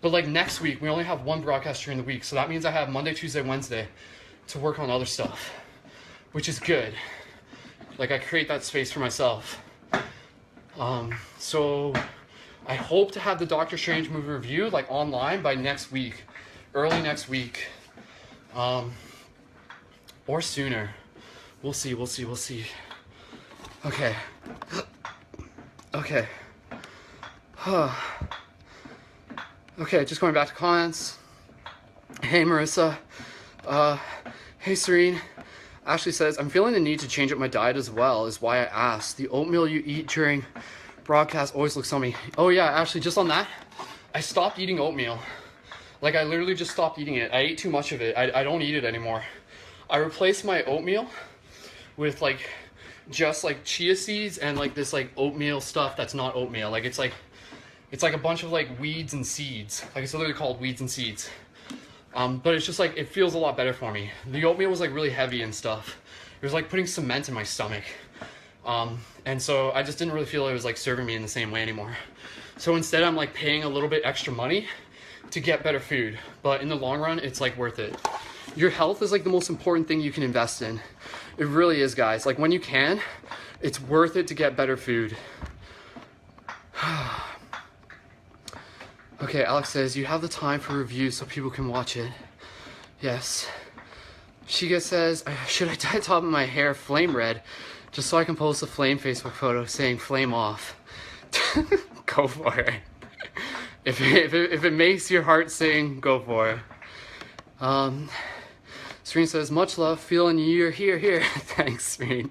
But, like, next week, we only have 1 broadcast during the week. So that means I have Monday, Tuesday, Wednesday to work on other stuff, which is good. Like, I create that space for myself. So I hope to have the Doctor Strange movie review, like, online by next week. Early next week. Or sooner. We'll see, we'll see, we'll see. Okay. Okay. Okay, just going back to comments. Hey, Marissa. Hey, Serene. Ashley says, I'm feeling the need to change up my diet as well, is why I asked. The oatmeal you eat during broadcast always looks yummy. Oh yeah, Ashley, just on that, I stopped eating oatmeal. Like, I literally just stopped eating it. I ate too much of it. I don't eat it anymore. I replaced my oatmeal with, like, just, like, chia seeds and, like, this, like, oatmeal stuff that's not oatmeal. Like, it's like a bunch of, like, weeds and seeds. Like, it's literally called weeds and seeds. But it's just like, it feels a lot better for me. The oatmeal was like really heavy and stuff. It was like putting cement in my stomach. And so I just didn't really feel it was like serving me in the same way anymore. So instead I'm like paying a little bit extra money to get better food. But in the long run, it's like worth it. Your health is like the most important thing you can invest in. It really is, guys. Like when you can, it's worth it to get better food. Okay, Alex says, you have the time for reviews so people can watch it. Yes. Shiga says, should I dye the top of my hair flame red just so I can post a flame Facebook photo saying flame off? Go for it. If it makes your heart sing, go for it. Serene says, much love, feeling you're here. Thanks, Serene.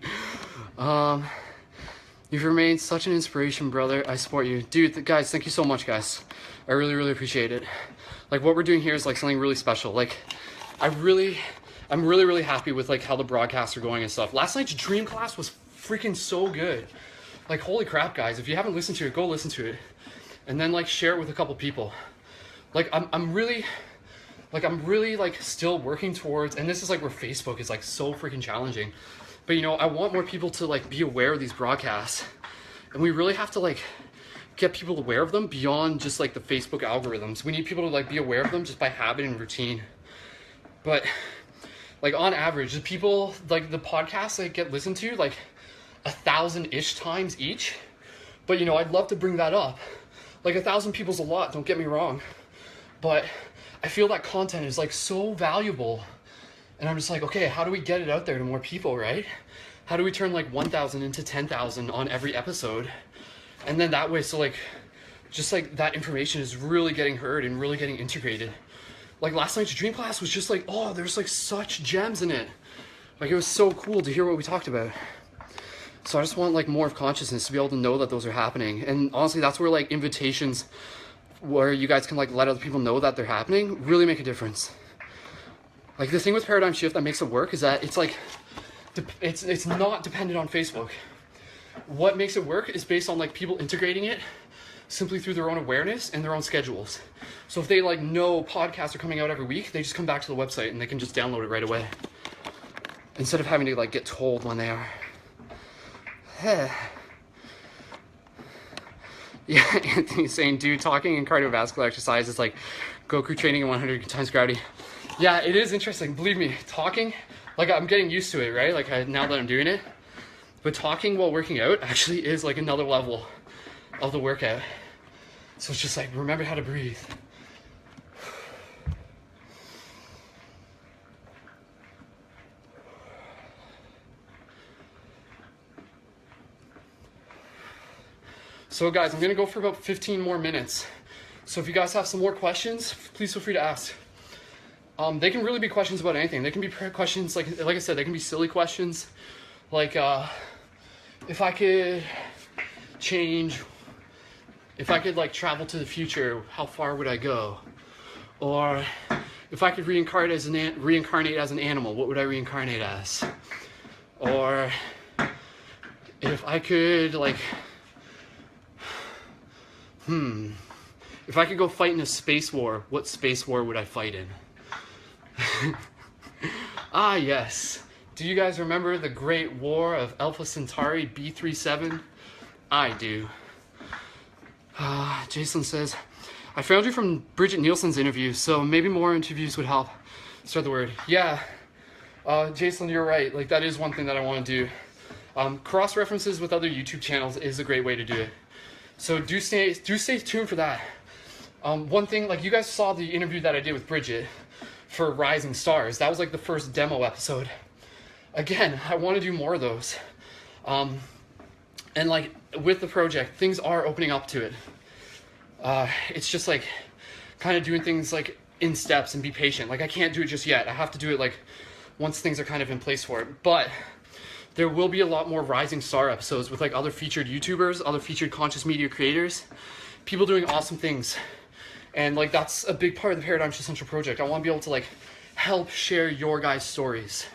You've remained such an inspiration, brother. I support you. Dude, guys, thank you so much, guys. I really, really appreciate it. Like, what we're doing here is, like, something really special. Like, I'm really, really happy with, like, how the broadcasts are going and stuff. Last night's dream class was freaking so good. Like, holy crap, guys. If you haven't listened to it, go listen to it. And then, like, share it with a couple people. Like, I'm really, like, still working towards, and this is, like, where Facebook is, like, so freaking challenging. But, you know, I want more people to, like, be aware of these broadcasts. And we really have to, like, get people aware of them beyond just, like, the Facebook algorithms. We need people to, like, be aware of them just by habit and routine. But, like, on average, the people, like, the podcasts that get listened to, like, 1,000-ish times each. But, you know, I'd love to bring that up. Like, 1,000 people's a lot, don't get me wrong. But I feel that content is, like, so valuable. And I'm just like, okay, how do we get it out there to more people, right? How do we turn like 1,000 into 10,000 on every episode? And then that way, so like, just like that information is really getting heard and really getting integrated. Like last night's dream class was just like, oh, there's like such gems in it. Like it was so cool to hear what we talked about. So I just want like more of consciousness to be able to know that those are happening. And honestly, that's where like invitations where you guys can like let other people know that they're happening really make a difference. Like the thing with Paradigm Shift that makes it work is that it's like, it's not dependent on Facebook. What makes it work is based on like people integrating it simply through their own awareness and their own schedules. So if they like know podcasts are coming out every week, they just come back to the website and they can just download it right away. Instead of having to like get told when they are. Yeah, Anthony's saying, dude, talking and cardiovascular exercise is like Goku training in 100 times gravity. Yeah, it is interesting. Believe me, talking, like I'm getting used to it, right? Like now that I'm doing it. But talking while working out actually is like another level of the workout. So it's just like, remember how to breathe. So guys, I'm gonna go for about 15 more minutes. So if you guys have some more questions, please feel free to ask. They can really be questions about anything. They can be questions, like I said, they can be silly questions. Like, if I could change, if I could like travel to the future, how far would I go? Or if I could reincarnate as an animal, what would I reincarnate as? Or if I could like, if I could go fight in a space war, what space war would I fight in? Ah, yes. Do you guys remember the Great War of Alpha Centauri B37? I do. Jason says, I found you from Bridget Nielsen's interview, so maybe more interviews would help. Start the word. Yeah. Jason, you're right. Like, that is one thing that I want to do. Cross references with other YouTube channels is a great way to do it. So do stay tuned for that. One thing, like you guys saw the interview that I did with Bridget for Rising Stars. That was like the first demo episode. Again, I want to do more of those. And like with the project, things are opening up to it. It's just like kind of doing things like in steps and be patient. Like I can't do it just yet. I have to do it like once things are kind of in place for it. But there will be a lot more Rising Star episodes with like other featured YouTubers, other featured conscious media creators, people doing awesome things. And like that's a big part of the Paradigm Shift Central project. I want to be able to like help share your guys' stories.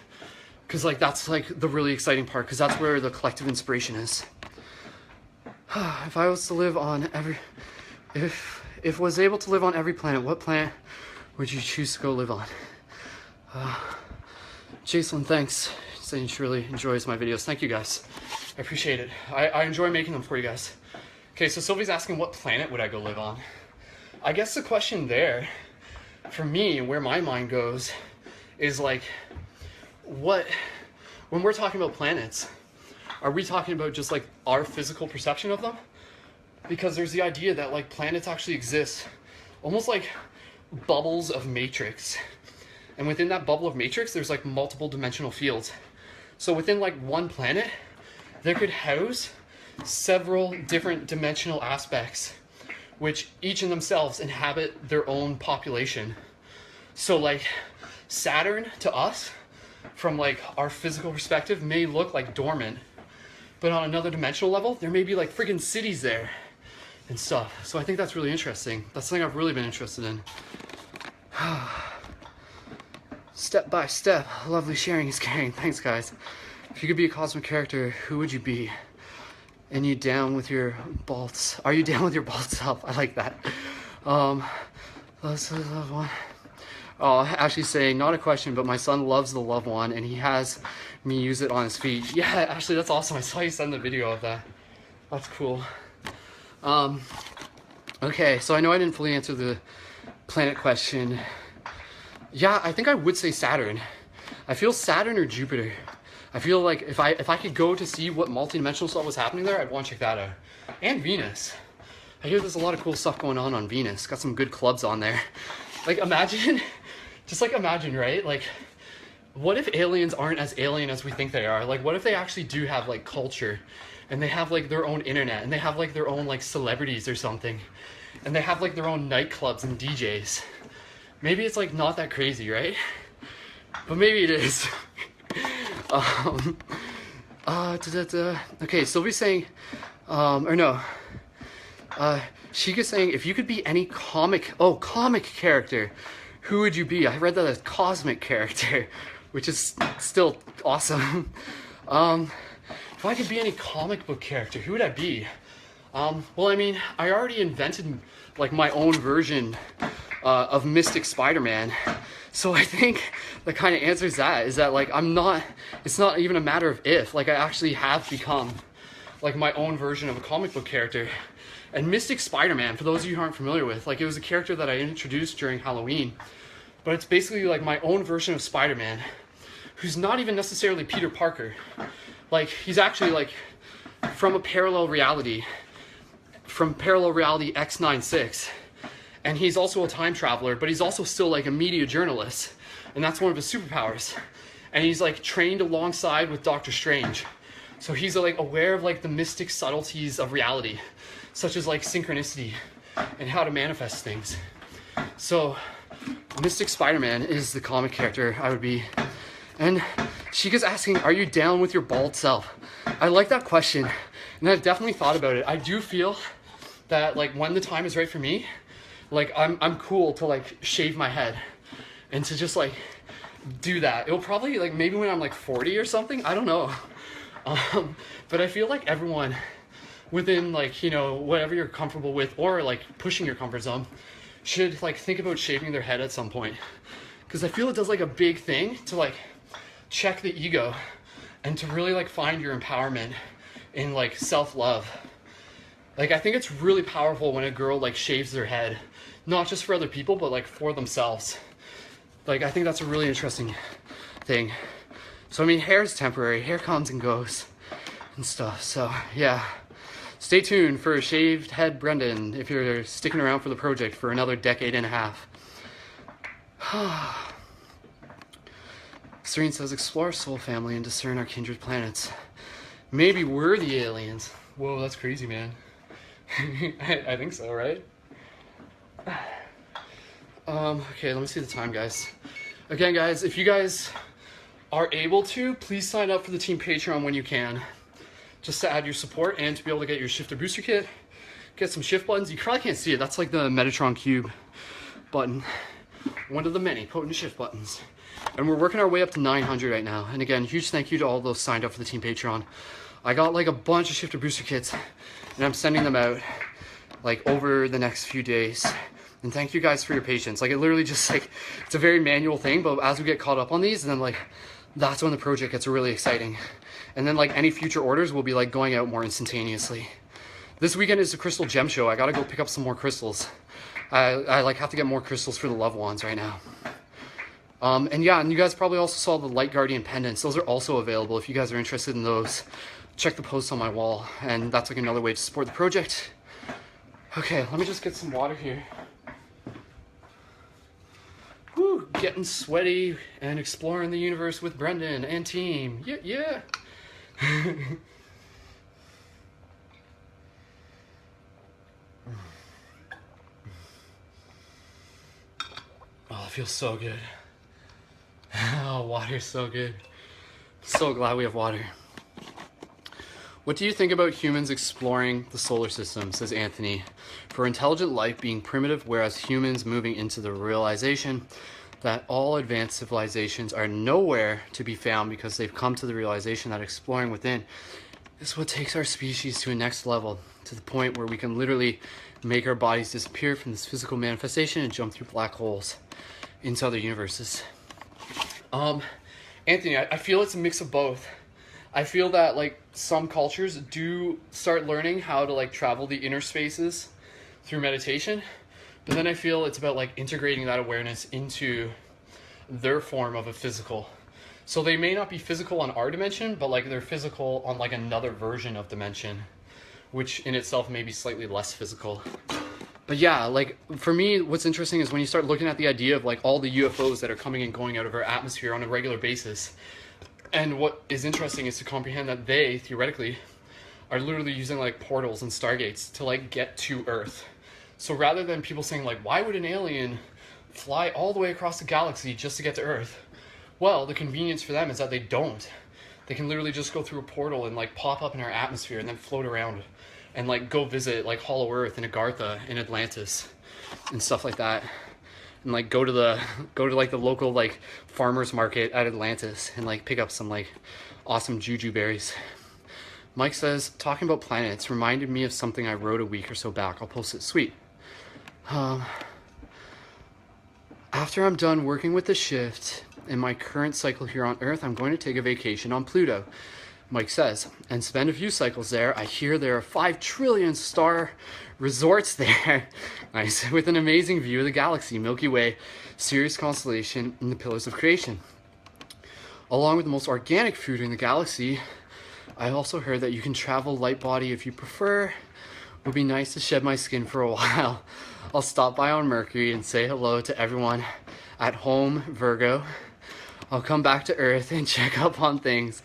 Cause like that's like the really exciting part, cause that's where the collective inspiration is. If I was to live on every, if was able to live on every planet, what planet would you choose to go live on? Jason, thanks. Saying she really enjoys my videos. Thank you guys. I appreciate it. I enjoy making them for you guys. Okay, so Sylvie's asking what planet would I go live on? I guess the question there, for me, where my mind goes, is like, when we're talking about planets, are we talking about just like our physical perception of them? Because there's the idea that like planets actually exist almost like bubbles of matrix. And within that bubble of matrix, there's like multiple dimensional fields. So within like one planet, there could house several different dimensional aspects, which each in themselves inhabit their own population. So like Saturn to us, from like our physical perspective, may look like dormant, but on another dimensional level, there may be like freaking cities there and stuff. So I think that's really interesting. That's something I've really been interested in. Step by step, lovely sharing is caring. Thanks, guys. If you could be a cosmic character, who would you be? And you down with your bolts? Are you down with your bolts up? I like that. Let's love one. Oh, Ashley's saying, not a question, but my son loves the Love Wand and he has me use it on his feet. Yeah, Ashley, that's awesome. I saw you send the video of that. That's cool. Okay, so I know I didn't fully answer the planet question. Yeah, I think I would say Saturn. I feel Saturn or Jupiter. I feel like if I could go to see what multidimensional stuff was happening there, I'd want to check that out. And Venus. I hear there's a lot of cool stuff going on Venus. Got some good clubs on there. Like imagine, just like imagine, right? Like, what if aliens aren't as alien as we think they are? Like, what if they actually do have like culture, and they have like their own internet, and they have like their own like celebrities or something, and they have like their own nightclubs and DJs. Maybe it's like not that crazy, right? But maybe it is. Okay, Sylvie's saying, or no, Sheikah's saying, if you could be any comic character, who would you be? I read that as cosmic character, which is still awesome. If I could be any comic book character, who would I be? Well, I mean, I already invented like my own version of Mystic Spider-Man. So I think that kind of answers that, is that like it's not even a matter of if, like I actually have become like my own version of a comic book character. And Mystic Spider-Man, for those of you who aren't familiar with, like it was a character that I introduced during Halloween, but it's basically like my own version of Spider-Man, who's not even necessarily Peter Parker. Like he's actually like from parallel reality X96. And he's also a time traveler, but he's also still like a media journalist. And that's one of his superpowers. And he's like trained alongside with Doctor Strange. So he's like aware of like the mystic subtleties of reality, such as like synchronicity and how to manifest things. So Mystic Spider-Man is the comic character I would be. And Sheikah's asking, are you down with your bald self? I like that question. And I've definitely thought about it. I do feel that like when the time is right for me, like I'm cool to like shave my head and to just like do that. It'll probably like maybe when I'm like 40 or something, I don't know. But I feel like everyone within like, you know, whatever you're comfortable with or like pushing your comfort zone should like think about shaving their head at some point. Because I feel it does like a big thing to like check the ego and to really like find your empowerment in like self-love. Like I think it's really powerful when a girl like shaves their head. Not just for other people, but like for themselves. Like I think that's a really interesting thing. So I mean, hair is temporary. Hair comes and goes and stuff. So yeah, stay tuned for Shaved Head Brendan if you're sticking around for the project for another decade and a half. Serene says, explore our soul family and discern our kindred planets. Maybe we're the aliens. Whoa, that's crazy, man. I think so, right? Okay, let me see the time, guys. Again, guys, if you guys are able to, please sign up for the team Patreon when you can, just to add your support and to be able to get your shifter booster kit, get some shift buttons. You probably can't see it. That's like the Metatron Cube button, one of the many potent shift buttons. And we're working our way up to 900 right now. And again, huge thank you to all those signed up for the team Patreon. I got like a bunch of shifter booster kits and I'm sending them out like over the next few days. And thank you guys for your patience. Like, it literally just like, it's a very manual thing, but as we get caught up on these, then like, that's when the project gets really exciting. And then like any future orders will be like going out more instantaneously. This weekend is the crystal gem show. I gotta go pick up some more crystals. I like have to get more crystals for the loved ones right now. And yeah, and you guys probably also saw the Light Guardian pendants. Those are also available if you guys are interested in those. Check the posts on my wall, and that's like another way to support the project. Okay, let me just get some water here. Woo, getting sweaty and exploring the universe with Brendan and team. Yeah, yeah. Oh, it feels so good. Oh, water's so good. So glad we have water. What do you think about humans exploring the solar system, says Anthony, for intelligent life being primitive, whereas humans moving into the realization that all advanced civilizations are nowhere to be found because they've come to the realization that exploring within is what takes our species to a next level, to the point where we can literally make our bodies disappear from this physical manifestation and jump through black holes into other universes. Anthony, I feel it's a mix of both. I feel that like some cultures do start learning how to like travel the inner spaces through meditation, but then I feel it's about like integrating that awareness into their form of a physical. So they may not be physical on our dimension, but like they're physical on like another version of dimension, which in itself may be slightly less physical. But yeah, like for me, what's interesting is when you start looking at the idea of like all the UFOs that are coming and going out of our atmosphere on a regular basis. And what is interesting is to comprehend that they, theoretically, are literally using like portals and stargates to like get to Earth. So rather than people saying like, why would an alien fly all the way across the galaxy just to get to Earth? Well, the convenience for them is that they don't. They can literally just go through a portal and like pop up in our atmosphere and then float around and like go visit like Hollow Earth and Agartha in Atlantis and stuff like that. And like go to like the local like farmers market at Atlantis and like pick up some like awesome juju berries. Mike says, talking about planets reminded me of something I wrote a week or so back. I'll post it. Sweet. After I'm done working with the shift in my current cycle here on Earth, I'm going to take a vacation on Pluto, Mike says, and spend a few cycles there. I hear there are 5 trillion star resorts there. Nice. With an amazing view of the galaxy, Milky Way, Sirius constellation, and the pillars of creation. Along with the most organic food in the galaxy, I also heard that you can travel light body if you prefer. It would be nice to shed my skin for a while. I'll stop by on Mercury and say hello to everyone at home, Virgo. I'll come back to Earth and check up on things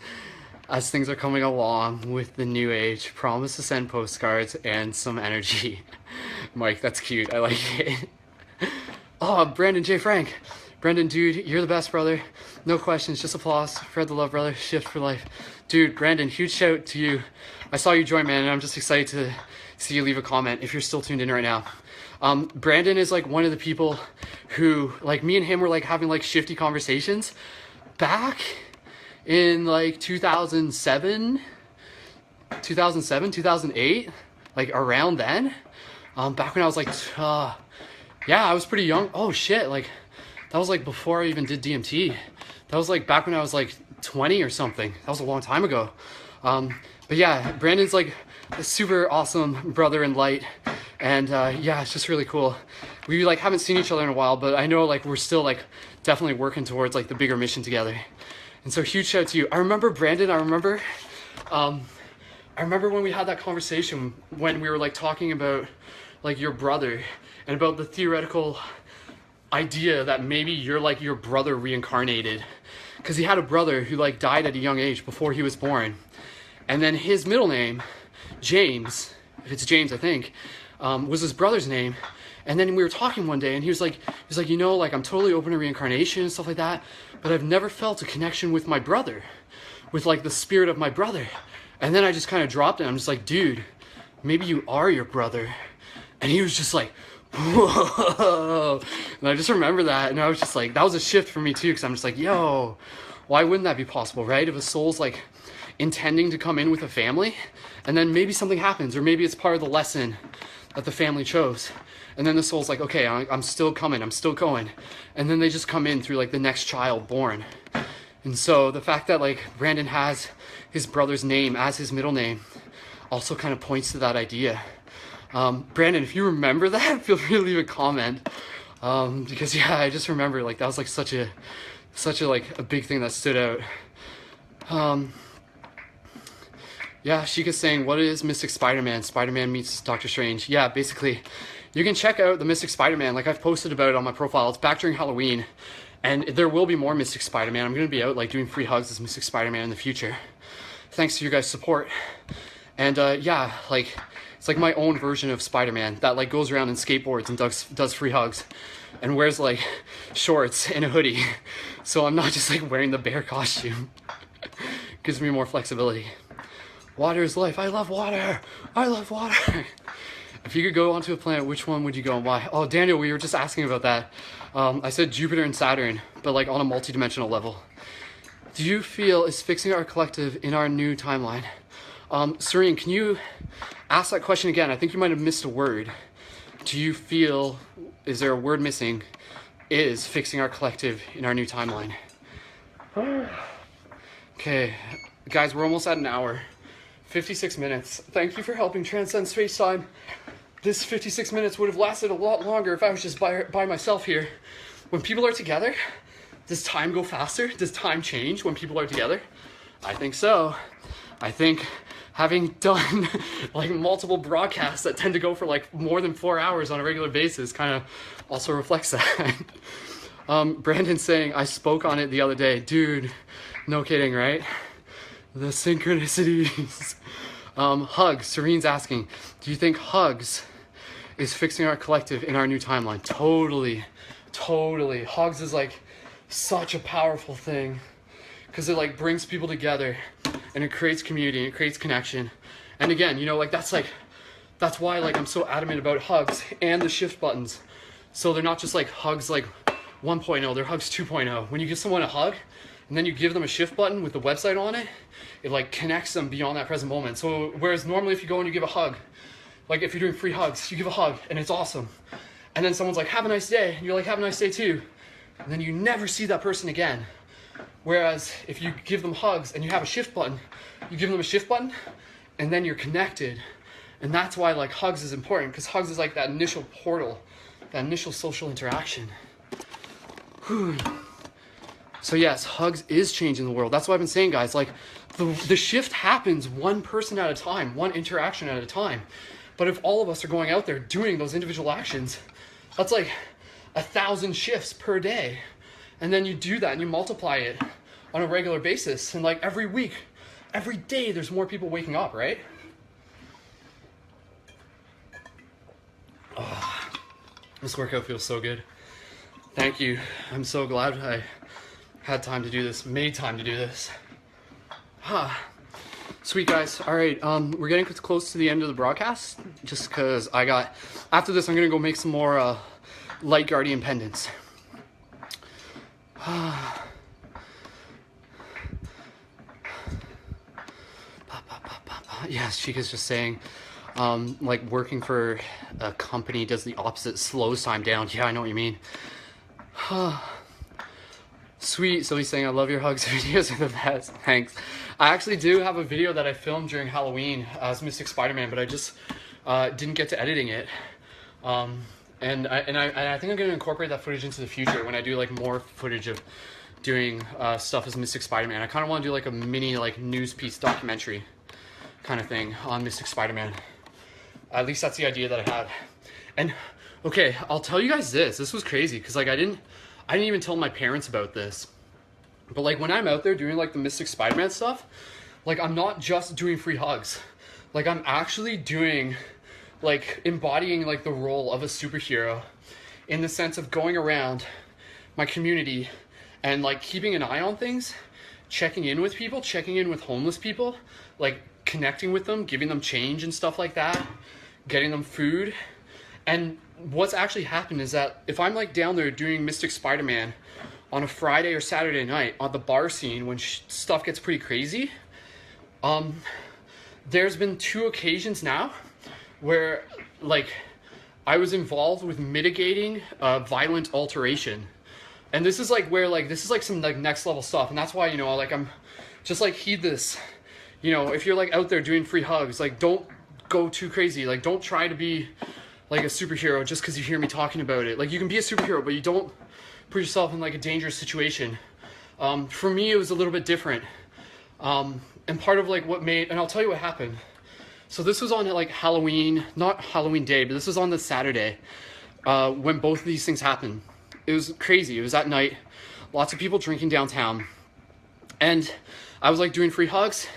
as things are coming along with the new age. Promise to send postcards and some energy. Mike, that's cute. I like it. Oh, Brandon J. Frank. Brendan, dude, you're the best, brother. No questions, just applause. Fred the Love Brother, Shift for Life. Dude, Brandon, huge shout to you. I saw you join, man, and I'm just excited to see you leave a comment if you're still tuned in right now. Brandon is like one of the people who, like me and him were like having like shifty conversations back in like 2007, 2008, like around then. Back when I was like, yeah, I was pretty young. Oh shit, like that was like before I even did DMT. That was like back when I was like 20 or something. That was a long time ago. But yeah, Brandon's like a super awesome brother in light. And yeah, it's just really cool. We like haven't seen each other in a while, but I know like we're still like definitely working towards like the bigger mission together. And so huge shout out to you. I remember Brandon, I remember when we had that conversation when we were like talking about like your brother and about the theoretical idea that maybe you're like your brother reincarnated, because he had a brother who like died at a young age before he was born, and then his middle name, James, if it's James I think, was his brother's name. And then we were talking one day and he was like, you know, like I'm totally open to reincarnation and stuff like that, but I've never felt a connection with my brother, with like the spirit of my brother. And then I just kind of dropped it. I'm just like, dude, maybe you are your brother. And he was just like, whoa. And I just remember that. And I was just like, that was a shift for me too. Cause I'm just like, yo, why wouldn't that be possible? Right? If a soul's like intending to come in with a family and then maybe something happens, or maybe it's part of the lesson that the family chose. And then the soul's like, okay, I'm still coming, I'm still going. And then they just come in through like the next child born. And so the fact that like Brandon has his brother's name as his middle name also kind of points to that idea. Brandon, if you remember that, feel free to leave a comment. Because yeah, I just remember like that was like such a like a big thing that stood out. Yeah, Sheikah's saying, what is Mystic Spider-Man? Spider-Man meets Doctor Strange. Yeah, basically, you can check out the Mystic Spider-Man, like I've posted about it on my profile. It's back during Halloween, and there will be more Mystic Spider-Man. I'm going to be out like doing free hugs as Mystic Spider-Man in the future. Thanks to your guys' support. And yeah, like it's like my own version of Spider-Man that like goes around and skateboards and does free hugs and wears like shorts and a hoodie. So I'm not just like wearing the bear costume. Gives me more flexibility. Water is life. I love water. I love water. If you could go onto a planet, which one would you go and why? Oh, Daniel, we were just asking about that. I said Jupiter and Saturn, but like on a multi-dimensional level. Do you feel is fixing our collective in our new timeline? Serene, can you ask that question again? I think you might have missed a word. Do you feel, is there a word missing? Is fixing our collective in our new timeline? Okay, guys, we're almost at an hour. 56 minutes. Thank you for helping transcend space-time. This 56 minutes would have lasted a lot longer if I was just by myself here. When people are together, does time go faster? Does time change when people are together? I think so. I think having done like multiple broadcasts that tend to go for like more than 4 hours on a regular basis kind of also reflects that. Brandon's saying, I spoke on it the other day. Dude, no kidding, right? The synchronicities. Hugs. Serene's asking, do you think hugs is fixing our collective in our new timeline? Totally. Totally. Hugs is like such a powerful thing because it like brings people together and it creates community and it creates connection. And again, you know, like that's why like I'm so adamant about hugs and the shift buttons. So they're not just like hugs like 1.0, they're hugs 2.0. When you give someone a hug and then you give them a shift button with the website on it, it like connects them beyond that present moment. So whereas normally if you go and you give a hug, like if you're doing free hugs, you give a hug and it's awesome. And then someone's like, have a nice day. And you're like, have a nice day too. And then you never see that person again. Whereas if you give them hugs and you have a shift button, you give them a shift button and then you're connected. And that's why like hugs is important, because hugs is like that initial portal, that initial social interaction. Whew. So yes, hugs is changing the world. That's what I've been saying, guys. Like the shift happens one person at a time, one interaction at a time. But if all of us are going out there doing those individual actions, that's like 1,000 shifts per day. And then you do that and you multiply it on a regular basis. And like every week, every day, there's more people waking up, right? Oh, this workout feels so good. Thank you. I'm so glad I had time to do this, made time to do this. Sweet, guys. All right, we're getting close to the end of the broadcast, just because after this, I'm gonna go make some more light guardian pendants. Yes, Chica's just saying, like working for a company does the opposite, slows time down. Yeah, I know what you mean. Sweet. So he's saying, I love your hugs videos, are the best. Thanks. I actually do have a video that I filmed during Halloween as Mystic Spider-Man, but I just didn't get to editing it. And I think I'm going to incorporate that footage into the future when I do like more footage of doing stuff as Mystic Spider-Man. I kind of want to do like a mini like news piece documentary kind of thing on Mystic Spider-Man. At least that's the idea that I have. And okay, I'll tell you guys this. This was crazy because like I didn't even tell my parents about this. But like when I'm out there doing like the Mystic Spider-Man stuff, like I'm not just doing free hugs. Like I'm actually doing like embodying like the role of a superhero in the sense of going around my community and like keeping an eye on things, checking in with people, checking in with homeless people, like connecting with them, giving them change and stuff like that, getting them food. And what's actually happened is that if I'm like down there doing Mystic Spider-Man on a Friday or Saturday night on the bar scene when stuff gets pretty crazy, there's been 2 occasions now where like I was involved with mitigating violent alteration. And this is like where like this is like some like next level stuff, and that's why, you know, like I'm just like heed this. You know, if you're like out there doing free hugs, like don't go too crazy. Like don't try to be like a superhero just because you hear me talking about it. Like you can be a superhero, but you don't put yourself in like a dangerous situation. For me, it was a little bit different. And part of like what made, and I'll tell you what happened. So this was on like Halloween, not Halloween day, but this was on the Saturday when both of these things happened. It was crazy. It was at night, lots of people drinking downtown, and I was like doing free hugs,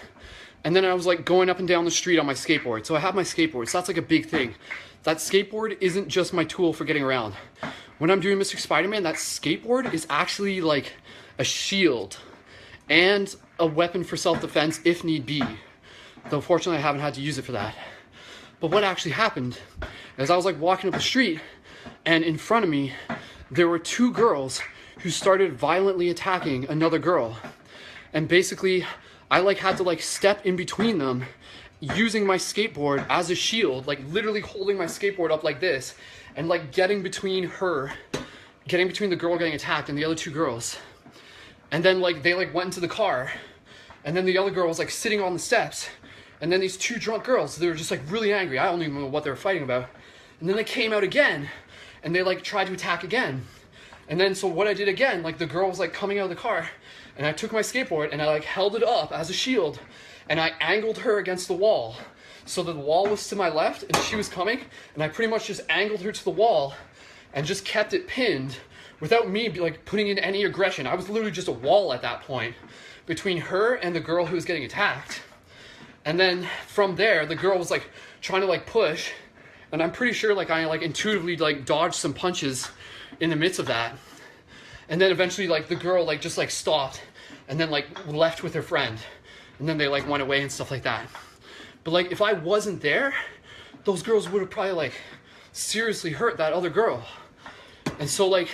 and then I was like going up and down the street on my skateboard. So I have my skateboard, so that's like a big thing. That skateboard isn't just my tool for getting around. When I'm doing Mr. Spider-Man, that skateboard is actually like a shield and a weapon for self-defense if need be. Though fortunately I haven't had to use it for that. But what actually happened is I was like walking up the street, and in front of me there were two girls who started violently attacking another girl. And basically I like had to like step in between them using my skateboard as a shield, like literally holding my skateboard up like this and like getting between the girl getting attacked and the other two girls. And then like they like went into the car, and then the other girl was like sitting on the steps, and then these two drunk girls, they were just like really angry. I don't even know what they were fighting about. And then they came out again and they like tried to attack again. And then so what I did again, like the girl was like coming out of the car, and I took my skateboard and I like held it up as a shield, and I angled her against the wall so that the wall was to my left and she was coming, and I pretty much just angled her to the wall and just kept it pinned without me like putting in any aggression. I was literally just a wall at that point between her and the girl who was getting attacked. And then from there, the girl was like trying to like push, and I'm pretty sure like I like intuitively like dodged some punches in the midst of that. And then eventually like the girl like just like stopped and then like left with her friend, and then they like went away and stuff like that. But like if I wasn't there, those girls would have probably like seriously hurt that other girl. And so like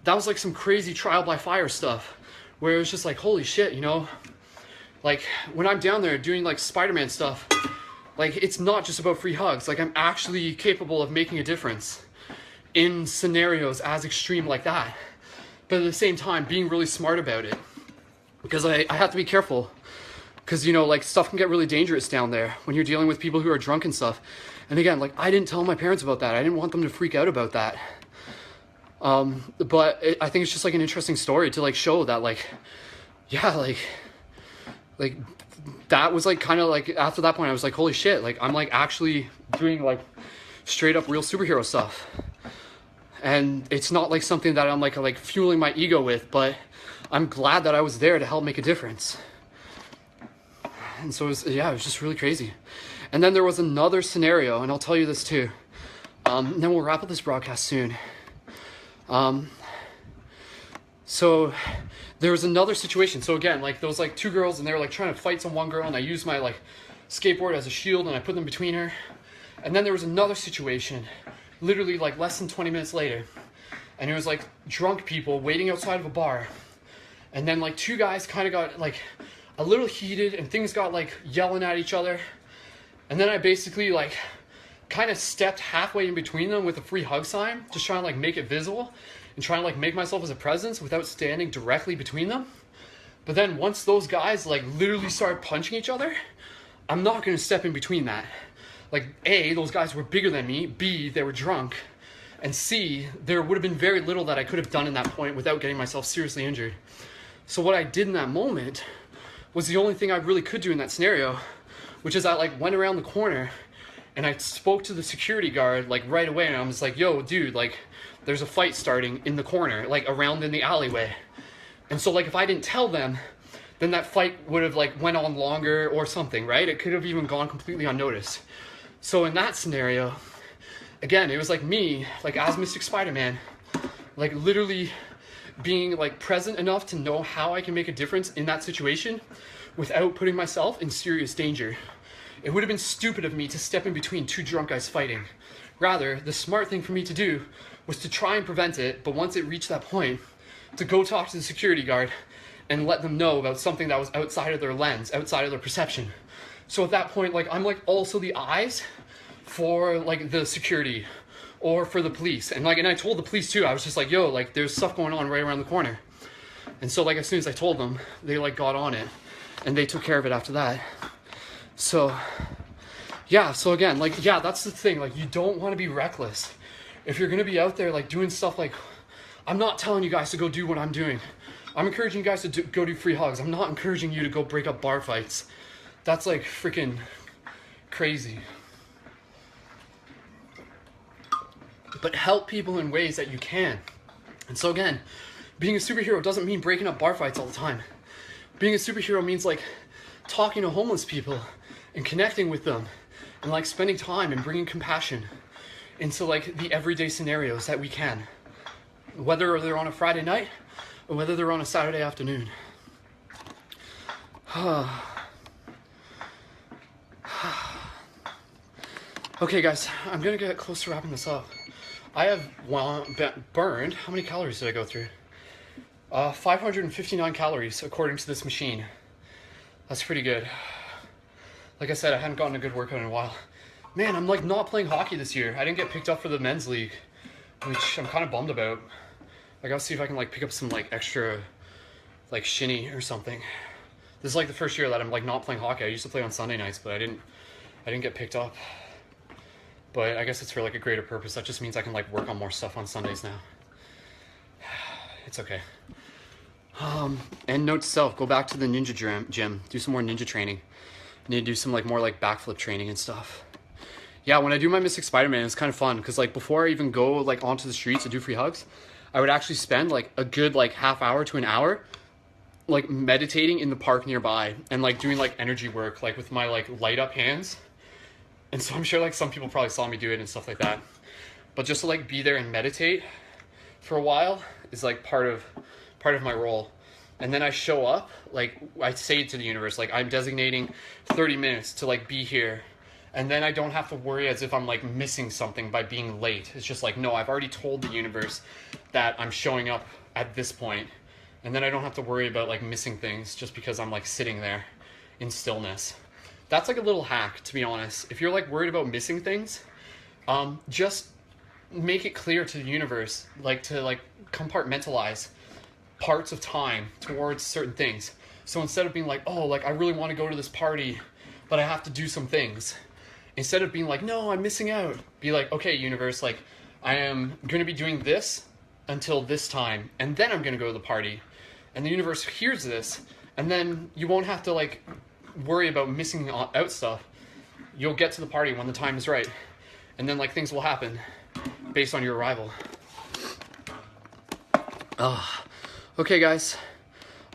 that was like some crazy trial by fire stuff where it was just like, holy shit, you know, like when I'm down there doing like Spider-Man stuff, like it's not just about free hugs. Like I'm actually capable of making a difference in scenarios as extreme like that, but at the same time being really smart about it, because I have to be careful, because you know like stuff can get really dangerous down there when you're dealing with people who are drunk and stuff. And again, like I didn't tell my parents about that. I didn't want them to freak out about that. But I think it's just like an interesting story to like show that like, yeah, like that was like kind of like after that point I was like, holy shit, like I'm like actually doing like straight up real superhero stuff. And it's not like something that I'm like fueling my ego with, but I'm glad that I was there to help make a difference. And so it was, yeah, it was just really crazy. And then there was another scenario, and I'll tell you this too. And then we'll wrap up this broadcast soon. So there was another situation. So again, like those like two girls, and they were like trying to fight some one girl, and I used my like skateboard as a shield and I put them between her. And then there was another situation, literally like less than 20 minutes later, and it was like drunk people waiting outside of a bar. And then like two guys kind of got like a little heated, and things got like yelling at each other. And then I basically like kind of stepped halfway in between them with a free hug sign, just trying to like make it visible and trying to like make myself as a presence without standing directly between them. But then once those guys like literally started punching each other, I'm not going to step in between that. Like A, those guys were bigger than me, B, they were drunk, and C, there would have been very little that I could have done in that point without getting myself seriously injured. So what I did in that moment was the only thing I really could do in that scenario, which is I like went around the corner and I spoke to the security guard like right away, and I was like, yo dude, like there's a fight starting in the corner, like around in the alleyway. And so like if I didn't tell them, then that fight would have like went on longer or something, right? It could have even gone completely unnoticed. So in that scenario, again, it was like me, like as Mystic Spider-Man, like literally being like present enough to know how I can make a difference in that situation without putting myself in serious danger. It would have been stupid of me to step in between two drunk guys fighting. Rather, the smart thing for me to do was to try and prevent it, but once it reached that point, to go talk to the security guard and let them know about something that was outside of their lens, outside of their perception. So at that point, like I'm like also the eyes for like the security or for the police. And like, and I told the police too, I was just like, yo, like there's stuff going on right around the corner. And so like, as soon as I told them, they like got on it and they took care of it after that. So yeah, so again, like, yeah, that's the thing. Like, you don't want to be reckless. If you're going to be out there like doing stuff, like, I'm not telling you guys to go do what I'm doing. I'm encouraging you guys to go do free hugs. I'm not encouraging you to go break up bar fights. That's like freaking crazy. But help people in ways that you can. And so again, being a superhero doesn't mean breaking up bar fights all the time. Being a superhero means like talking to homeless people and connecting with them and like spending time and bringing compassion into like the everyday scenarios that we can, whether they're on a Friday night or whether they're on a Saturday afternoon. Okay guys, I'm gonna get close to wrapping this up. I have burned, how many calories did I go through? 559 calories according to this machine. That's pretty good. Like I said, I hadn't gotten a good workout in a while. Man, I'm like not playing hockey this year. I didn't get picked up for the men's league, which I'm kind of bummed about. I gotta see if I can like pick up some like extra like shinny or something. This is like the first year that I'm like not playing hockey. I used to play on Sunday nights, but I didn't get picked up. But I guess it's for like a greater purpose. That just means I can like work on more stuff on Sundays now. It's okay. And note to self, go back to the ninja gym, do some more ninja training. I need to do some like more like backflip training and stuff. Yeah, when I do my Mystic Spider-Man, it's kind of fun because like before I even go like onto the streets to do free hugs, I would actually spend like a good like half hour to an hour like meditating in the park nearby and like doing like energy work like with my like light up hands. And so I'm sure like some people probably saw me do it and stuff like that. But just to like be there and meditate for a while is like part of my role. And then I show up, like I say to the universe, like I'm designating 30 minutes to like be here. And then I don't have to worry as if I'm like missing something by being late. It's just like, no, I've already told the universe that I'm showing up at this point. And then I don't have to worry about like missing things just because I'm like sitting there in stillness. That's like a little hack, to be honest. If you're like worried about missing things, just make it clear to the universe, like to like compartmentalize parts of time towards certain things. So instead of being like, oh, like I really want to go to this party, but I have to do some things. Instead of being like, no, I'm missing out. Be like, okay, universe, like I am going to be doing this until this time, and then I'm going to go to the party. And the universe hears this, and then you won't have to like worry about missing out stuff. You'll get to the party when the time is right. And then like things will happen based on your arrival. Okay guys,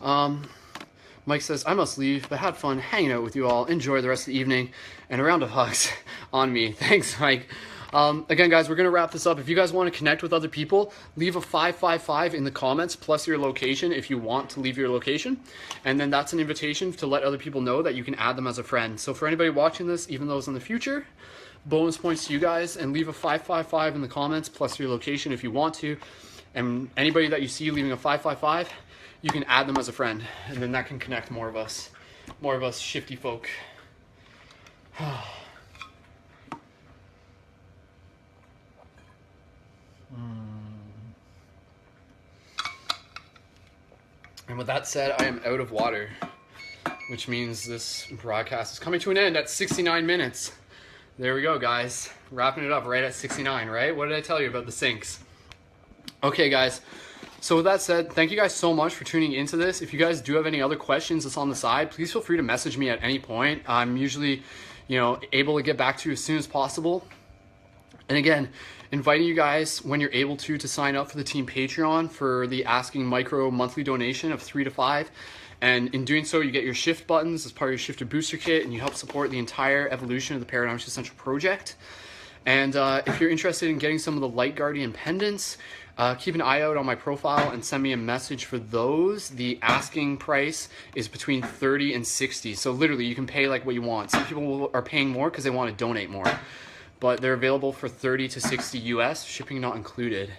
Mike says, I must leave, but had fun hanging out with you all. Enjoy the rest of the evening, and a round of hugs on me. Thanks, Mike. Again, guys, we're going to wrap this up. If you guys want to connect with other people, leave a 555 in the comments, plus your location if you want to leave your location. And then that's an invitation to let other people know that you can add them as a friend. So for anybody watching this, even those in the future, bonus points to you guys, and leave a 555 in the comments, plus your location if you want to. And anybody that you see leaving a 555, you can add them as a friend, and then that can connect more of us shifty folk. And with that said, I am out of water, which means this broadcast is coming to an end at 69 minutes. There we go, guys. Wrapping it up right at 69, right? What did I tell you about the sinks? Okay, guys. So with that said, thank you guys so much for tuning into this. If you guys do have any other questions that's on the side, please feel free to message me at any point. I'm usually, able to get back to you as soon as possible. And again, inviting you guys when you're able to sign up for the team Patreon for the Asking Micro monthly donation of $3 to $5. And in doing so, you get your shift buttons as part of your shifter booster kit, and you help support the entire evolution of the Paradigm Shift Central project. And if you're interested in getting some of the Light Guardian pendants, keep an eye out on my profile and send me a message for those. The asking price is between 30 and 60. So literally you can pay like what you want. Some people are paying more because they want to donate more, but they're available for 30 to 60 US, shipping not included.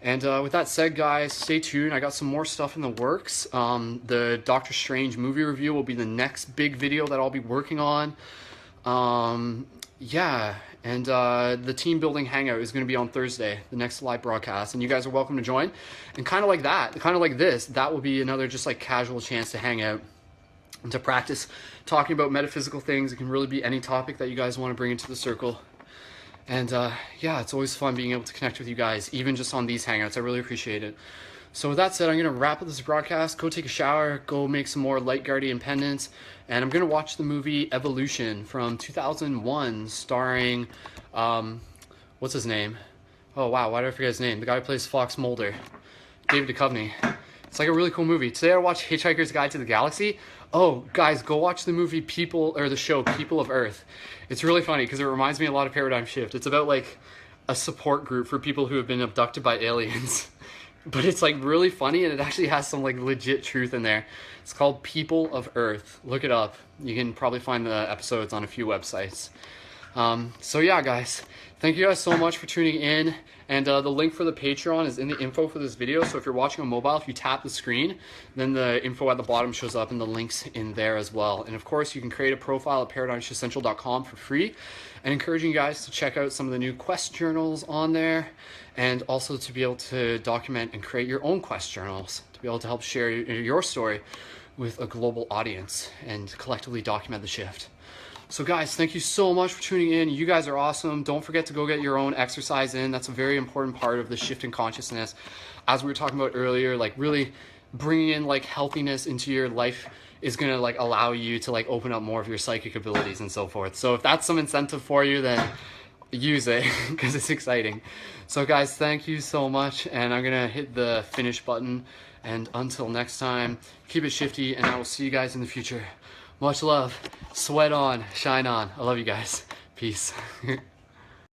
And with that said, guys, stay tuned. I got some more stuff in the works. The Doctor Strange movie review will be the next big video that I'll be working on. yeah, and the team building hangout is going to be on Thursday, the next live broadcast, and you guys are welcome to join. And kind of like that, kind of like this, that will be another just like casual chance to hang out and to practice talking about metaphysical things. It can really be any topic that you guys want to bring into the circle. And yeah, it's always fun being able to connect with you guys, even just on these hangouts. I really appreciate it. So with that said, I'm going to wrap up this broadcast, go take a shower, go make some more Light Guardian pendants, and I'm going to watch the movie Evolution from 2001 starring, what's his name? Oh wow, why did I forget his name? The guy who plays Fox Mulder, David Duchovny. It's like a really cool movie. Today I watched Hitchhiker's Guide to the Galaxy. Oh, guys, go watch the movie the show People of Earth. It's really funny because it reminds me a lot of Paradigm Shift. It's about like a support group for people who have been abducted by aliens. But it's like really funny, and it actually has some like legit truth in there. It's called People of Earth. Look it up. You can probably find the episodes on a few websites. So yeah, guys, thank you guys so much for tuning in. And the link for the Patreon is in the info for this video. So if you're watching on mobile, if you tap the screen, then the info at the bottom shows up and the links in there as well. And of course, you can create a profile at paradigmshiftcentral.com for free. And encouraging you guys to check out some of the new quest journals on there, and also to be able to document and create your own quest journals to be able to help share your story with a global audience and collectively document the shift. So guys, thank you so much for tuning in. You guys are awesome. Don't forget to go get your own exercise in. That's a very important part of the shift in consciousness. As we were talking about earlier, like really bringing in like healthiness into your life is going to like allow you to like open up more of your psychic abilities and so forth. So if that's some incentive for you, then use it because it's exciting. So guys, thank you so much. And I'm going to hit the finish button. And until next time, keep it shifty, and I will see you guys in the future. Much love. Sweat on. Shine on. I love you guys. Peace.